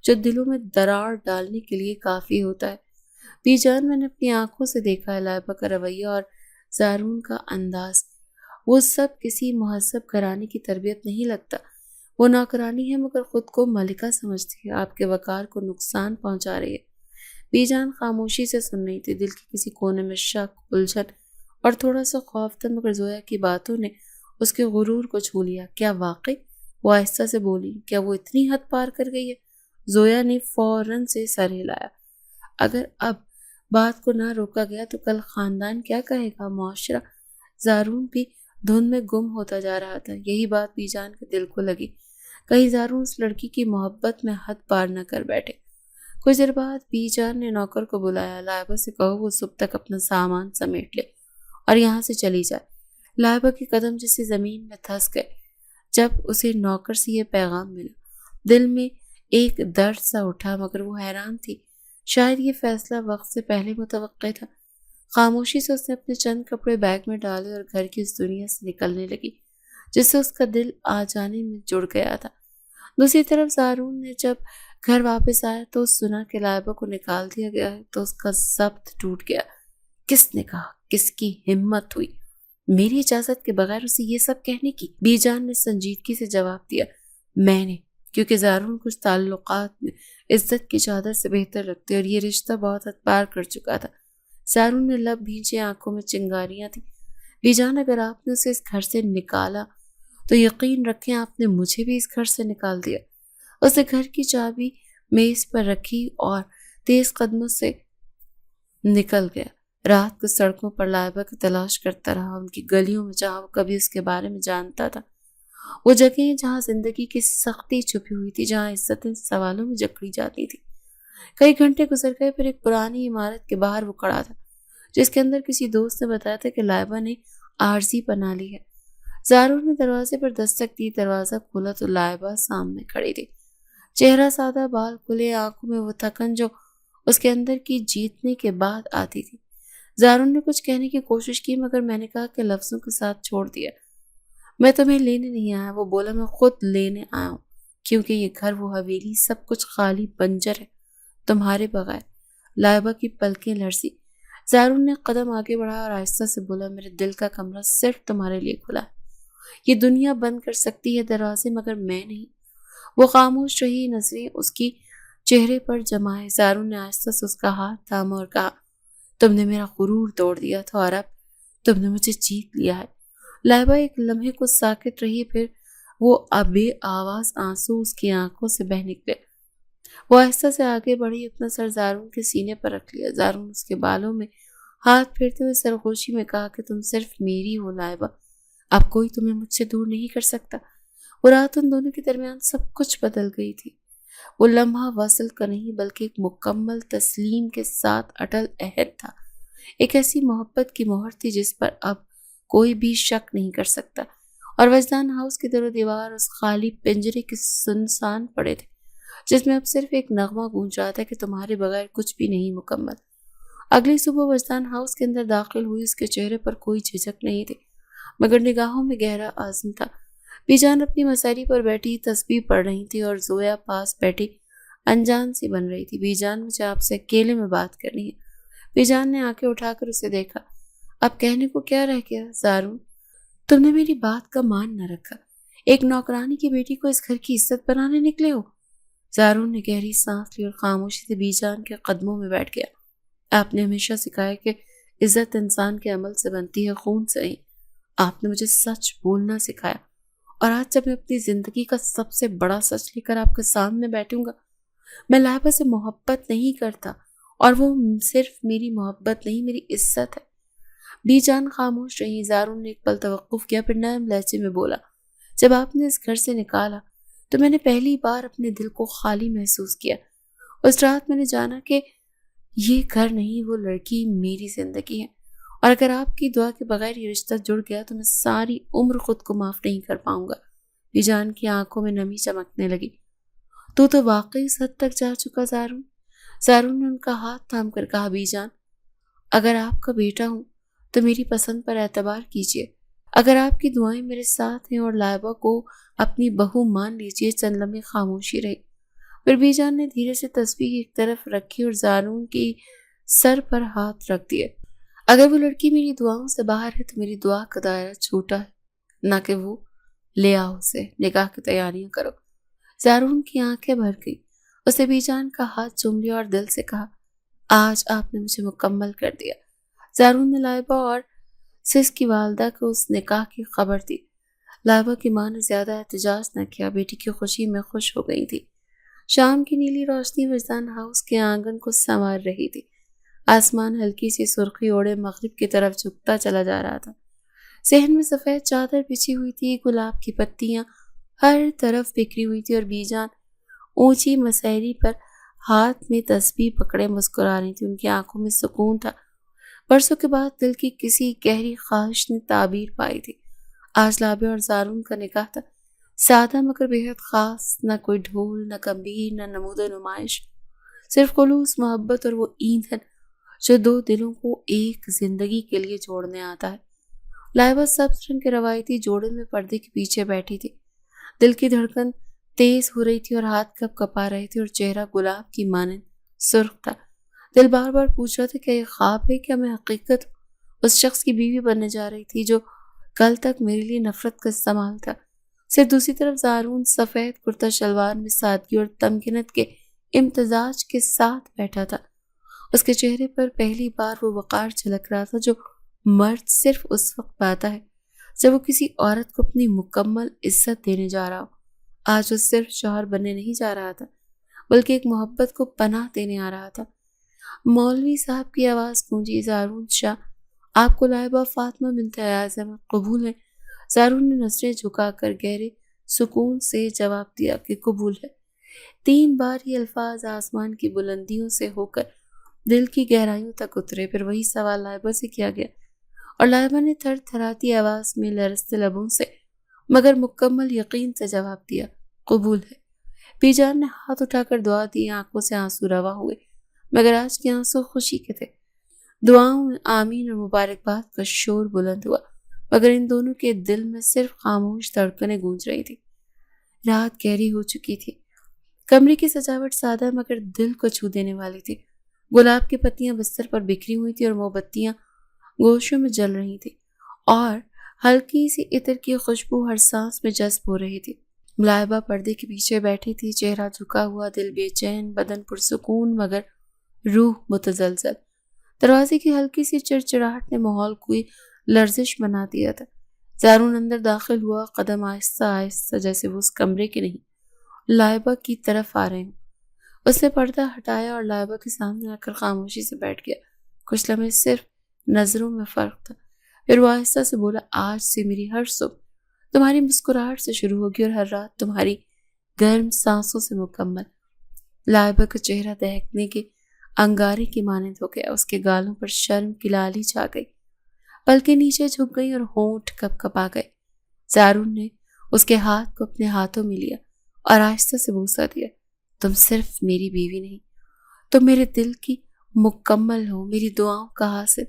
جو دلوں میں درار ڈالنے کے لیے کافی ہوتا ہے۔ بی جان، میں نے اپنی آنکھوں سے دیکھا ہے لائبہ کا رویہ اور زارون کا انداز۔ وہ سب کسی مہذب گھرانے کی تربیت نہیں لگتا۔ وہ نوکرانی ہے مگر خود کو ملکہ سمجھتی ہے، آپ کے وقار کو نقصان پہنچا رہی ہے۔ بی جان خاموشی سے سن رہی تھی، دل کے کسی کونے میں شک، الجھن اور تھوڑا سا خوف تھا، مگر زویا کی باتوں نے اس کے غرور کو چھو لیا۔ کیا واقعی؟ وہ آہستہ سے بولی۔ کیا وہ اتنی حد پار کر گئی ہے؟ زویا نے فوراً سے سر ہلایا۔ اگر اب بات کو نہ روکا گیا تو کل خاندان کیا کہے گا، معاشرہ؟ زارون بھی دھند میں گم ہوتا جا رہا تھا۔ یہی بات بی جان کے دل کو لگی، کہیں زارون اس لڑکی کی محبت میں حد پار نہ کر بیٹھے۔ کچھ دیر بعد بی جان نے نوکر کو بلایا۔ لائبہ سے کہو وہ صبح تک اپنا سامان سمیٹ لے اور یہاں سے چلی جائے۔ لائبہ کے قدم جیسے زمین میں دھس گئے جب اسے نوکر سے یہ پیغام ملا۔ دل میں ایک درد سا اٹھا، مگر وہ حیران تھی، شاید یہ فیصلہ وقت سے پہلے متوقع تھا۔ خاموشی سے اس نے اپنے چند کپڑے بیگ میں ڈالے اور گھر کی اس دنیا سے نکلنے لگی جس سے اس کا دل آ جانے میں جڑ گیا تھا۔ دوسری طرف زارون نے جب گھر واپس آیا تو سنا کہ لائبہ کو نکال دیا گیا ہے تو اس کا ضبط ٹوٹ گیا۔ کس نے کہا؟ کس کی ہمت ہوئی میری اجازت کے بغیر اسے یہ سب کہنے کی؟ بی جان نے سنجیدگی سے جواب دیا، میں نے، کیونکہ زارون کچھ تعلقات میں عزت کی چادر سے بہتر رکھتے اور یہ رشتہ بہت حد پار کر چکا تھا۔ زارون نے لب بھینچے، آنکھوں میں چنگاریاں تھیں۔ بی جان، اگر آپ نے اسے اس گھر سے نکالا تو یقین رکھیں آپ نے مجھے بھی اس گھر سے نکال دیا۔ اس نے گھر کی چابی میز پر رکھی اور تیز قدموں سے نکل گیا۔ رات کو سڑکوں پر لائبہ کی تلاش کرتا رہا، ان کی گلیوں میں جہاں وہ کبھی اس کے بارے میں جانتا تھا، وہ جگہیں جہاں زندگی کی سختی چھپی ہوئی تھی، جہاں عزتیں سوالوں میں جکڑی جاتی تھی۔ کئی گھنٹے گزر گئے، پھر ایک پرانی عمارت کے باہر وہ کھڑا تھا جس کے اندر کسی دوست نے بتایا تھا کہ لائبہ نے عارضی پناہ لی ہے۔ زارون نے دروازے پر دستک دی، دروازہ کھولا تو لائبہ سامنے کھڑی تھی، چہرہ سادہ، بال کھلے، آنکھوں میں وہ تھکن جو اس کے اندر کی جیتنے کے بعد آتی تھی۔ زارون نے کچھ کہنے کی کوشش کی، مگر میں نے کہا کہ لفظوں کے ساتھ چھوڑ دیا۔ میں تمہیں لینے نہیں آیا، وہ بولا، میں خود لینے آیا ہوں، کیونکہ یہ گھر، وہ حویلی، سب کچھ خالی بنجر ہے تمہارے بغیر۔ لائبہ کی پلکیں لرزی۔ زارون نے قدم آگے بڑھا اور آہستہ سے بولا، میرے دل کا کمرہ صرف تمہارے لیے کھلا ہے۔ یہ دنیا بند کر سکتی ہے دروازے، مگر میں نہیں۔ وہ خاموش رہی، نظریں اس کی چہرے پر جمائے۔ زارون نے آہستہ سے اس کا ہاتھ تھاما اور کہا، تم نے میرا غرور توڑ دیا تھا اور اب تم نے مجھے جیت لیا ہے۔ لائبہ ایک لمحے کو ساکت رہی، پھر وہ بے آواز آنسو اس کی آنکھوں سے بہہ نکلے۔ وہ آہستہ سے آگے بڑھی، اپنا سر زارون کے سینے پر رکھ لیا۔ زارون اس کے بالوں میں ہاتھ پھیرتے ہوئے سرگوشی میں کہا کہ تم صرف میری ہو لائبہ، اب کوئی تمہیں مجھ سے دور نہیں کر سکتا۔ وہ رات ان دونوں کے درمیان سب کچھ بدل گئی تھی۔ وہ لمحہ وصل کا نہیں بلکہ ایک مکمل تسلیم کے ساتھ اٹل عہد تھا، ایک ایسی محبت کی مہر تھی جس پر اب کوئی بھی شک نہیں کر سکتا۔ اور وجدان ہاؤس کے در و دیوار اس خالی پنجرے کے سنسان پڑے تھے جس میں اب صرف ایک نغمہ گونج رہا تھا کہ تمہارے بغیر کچھ بھی نہیں مکمل۔ اگلی صبح وجدان ہاؤس کے اندر داخل ہوئی، اس کے چہرے پر کوئی جھجک نہیں تھی، مگر نگاہوں میں گہرا عزم تھا۔ بی جان اپنی مساری پر بیٹھی تسبیح پڑھ رہی تھی اور زویا پاس بیٹھی انجان سی بن رہی تھی۔ بی جان، مجھے آپ سے اکیلے میں بات کرنی ہے۔ بی جان نے آنکھیں اٹھا کر اسے دیکھا۔ اب کہنے کو کیا رہ گیا زارون؟ تم نے میری بات کا مان نہ رکھا، ایک نوکرانی کی بیٹی کو اس گھر کی عزت بنانے نکلے ہو۔ زارون نے گہری سانس لی اور خاموشی سے بی جان کے قدموں میں بیٹھ گیا۔ آپ نے ہمیشہ سکھایا کہ عزت انسان کے عمل سے بنتی ہے، خون سے نہیں۔ آپ نے مجھے سچ بولنا سکھایا، اور آج جب میں اپنی زندگی کا سب سے بڑا سچ لے کر آپ کے سامنے بیٹھوں گا، میں لائبہ سے محبت نہیں کرتا، اور وہ صرف میری محبت نہیں، میری عزت ہے۔ بی جان خاموش رہی۔ زارون نے ایک پل توقف کیا، پھر نرم لہجے میں بولا، جب آپ نے اس گھر سے نکالا تو میں نے پہلی بار اپنے دل کو خالی محسوس کیا۔ اس رات میں نے جانا کہ یہ گھر نہیں، وہ لڑکی میری زندگی ہے، اور اگر آپ کی دعا کے بغیر یہ رشتہ جڑ گیا تو میں ساری عمر خود کو معاف نہیں کر پاؤں گا۔ بی جان کی آنکھوں میں نمی چمکنے لگی۔ تو واقعی اس حد تک جا چکا زارون؟ زارون نے ان کا ہاتھ تھام کر کہا، بی جان، اگر آپ کا بیٹا ہوں تو میری پسند پر اعتبار کیجیے، اگر آپ کی دعائیں میرے ساتھ ہیں اور لائبہ کو اپنی بہو مان لیجیے۔ چند لمحے خاموشی رہی، پھر بی جان نے دھیرے سے تسبیح ایک طرف رکھی اور زارون کی سر پر ہاتھ رکھ دیے۔ اگر وہ لڑکی میری دعاؤں سے باہر ہے تو میری دعا کا دائرہ چھوٹا ہے، نہ کہ وہ، لے آؤ اسے، نکاح کی تیاریاں کرو۔ زارون کی آنکھیں بھر گئی، اسے بی جان کا ہاتھ چوم لیا اور دل سے کہا، آج آپ نے مجھے مکمل کر دیا۔ زارون نے لائبہ اور سس کی والدہ کو اس نکاح کی خبر دی۔ لائبہ کی ماں نے زیادہ احتجاج نہ کیا، بیٹی کی خوشی میں خوش ہو گئی تھی۔ شام کی نیلی روشنی وجدان ہاؤس کے آنگن کو سنوار رہی تھی۔ آسمان ہلکی سی سرخی اوڑے مغرب کی طرف جھکتا چلا جا رہا تھا۔ صحن میں سفید چادر بچھی ہوئی تھی، گلاب کی پتیاں ہر طرف بکھری ہوئی تھی اور بی جان اونچی مسیری پر ہاتھ میں تسبیح پکڑے مسکرا رہی تھی۔ ان کی آنکھوں میں سکون تھا۔ برسوں کے بعد دل کی کسی گہری خواہش نے تعبیر پائی تھی۔ آج لابے اور زارون کا نکاح تھا، سادہ مگر بےحد خاص، نہ کوئی ڈھول، نہ کمبیر، نہ نمود و نمائش، صرف خلوص، محبت اور وہ ایندھن جو دو دلوں کو ایک زندگی کے لیے جوڑنے آتا ہے۔ لائبہ سبز رنگ کے روایتی جوڑے میں پردے کے پیچھے بیٹھی تھی۔ دل کی دھڑکن تیز ہو رہی تھی اور ہاتھ کپ کپا رہے تھے اور چہرہ گلاب کی مانند سرخ تھا۔ دل بار بار پوچھ رہا تھا کیا یہ خواب ہے، کیا میں حقیقت اس شخص کی بیوی بننے جا رہی تھی جو کل تک میرے لیے نفرت کا استعمال تھا۔ صرف دوسری طرف زارون سفید کرتا شلوار میں سادگی اور تمکنت کے امتزاج کے ساتھ بیٹھا تھا۔ اس کے چہرے پر پہلی بار وہ وقار جھلک رہا تھا جو مرد صرف اس وقت پاتا ہے جب وہ کسی عورت کو اپنی مکمل عزت دینے جا رہا ہو۔ آج وہ صرف شوہر بننے نہیں جا رہا تھا بلکہ ایک محبت کو پناہ دینے آ رہا تھا۔ مولوی صاحب کی آواز گونجی، زارون شاہ، آپ کو لائبہ فاطمہ بنت ایاز احمد قبول ہے؟ زارون نے نظریں جھکا کر گہرے سکون سے جواب دیا کہ قبول ہے۔ 3 بار یہ الفاظ آسمان کی بلندیوں سے ہو کر دل کی گہرائیوں تک اترے، پھر وہی سوال لائبہ سے کیا گیا اور لائبہ نے تھر تھراتی آواز میں لرزتے لبوں سے مگر مکمل یقین سے جواب دیا، قبول ہے۔ بی جان نے ہاتھ اٹھا کر دعا دی، آنکھوں سے آنسو روا ہوئے مگر آج کے آنسو خوشی کے تھے۔ دعاؤں میں آمین اور مبارکباد کا شور بلند ہوا مگر ان دونوں کے دل میں صرف خاموش دھڑکنیں گونج رہی تھی۔ رات گہری ہو چکی تھی، کمرے کی سجاوٹ سادہ مگر دل کو چھو دینے والی تھی۔ گلاب کی پتیاں بستر پر بکھری ہوئی تھی اور موم بتیاں گوشوں میں جل رہی تھی اور ہلکی سی عطر کی خوشبو ہر سانس میں جذب ہو رہی تھی۔ لائبہ پردے کے پیچھے بیٹھی تھی، چہرہ جھکا ہوا، دل بے چین، بدن پرسکون مگر روح متزلزل۔ دروازے کی ہلکی سی چڑچڑاہٹ نے ماحول کوئی لرزش بنا دیا تھا۔ زارون اندر داخل ہوا، قدم آہستہ آہستہ جیسے وہ اس کمرے کے نہیں لائبہ کی طرف آ رہے ہوں۔ اس نے پردہ ہٹایا اور لائبہ کے سامنے آ کر خاموشی سے بیٹھ گیا۔ کچھ لمحے صرف نظروں میں فرق تھا، پھر وہ آہستہ سے بولا، آج سے میری ہر صبح تمہاری مسکراہٹ سے شروع ہوگی اور ہر رات تمہاری گرم سانسوں سے مکمل۔ لائبہ کا چہرہ دہکنے کے انگارے کی مانند ہو گیا، اس کے گالوں پر شرم کی لالی چھا گئی، پلکیں نیچے جھک گئی اور ہونٹ کپ کپا گئے۔ زارون نے اس کے ہاتھ کو اپنے ہاتھوں میں لیا اور آہستہ سے بوسہ دیا، تم صرف میری بیوی نہیں، تم میرے دل کی مکمل ہو، میری دعاؤں کا حاصل۔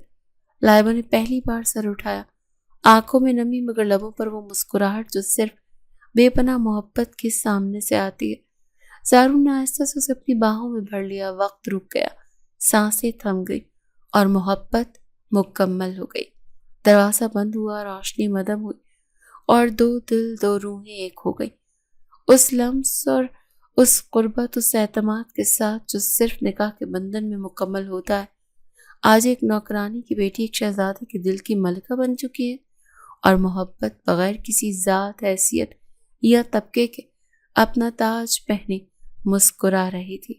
لائبہ نے پہلی بار سر اٹھایا، آنکھوں میں نمی مگر لبوں پر وہ مسکراہٹ جو صرف بے پناہ محبت کے سامنے سے آتی ہے۔ زارون نے آہستہ سے اسے اپنی باہوں میں بھر لیا، وقت رک گیا، سانسیں تھم گئی اور محبت مکمل ہو گئی۔ دروازہ بند ہوا، روشنی مدھم ہوئی اور 2 دل 2 روحیں ایک ہو گئی۔ اس لمس اور اس قربت، اس اعتماد کے ساتھ جو صرف نکاح کے بندھن میں مکمل ہوتا ہے، آج ایک نوکرانی کی بیٹی ایک شہزادے کے دل کی ملکہ بن چکی ہے اور محبت بغیر کسی ذات، حیثیت یا طبقے کے اپنا تاج پہنے مسکرا رہی تھی۔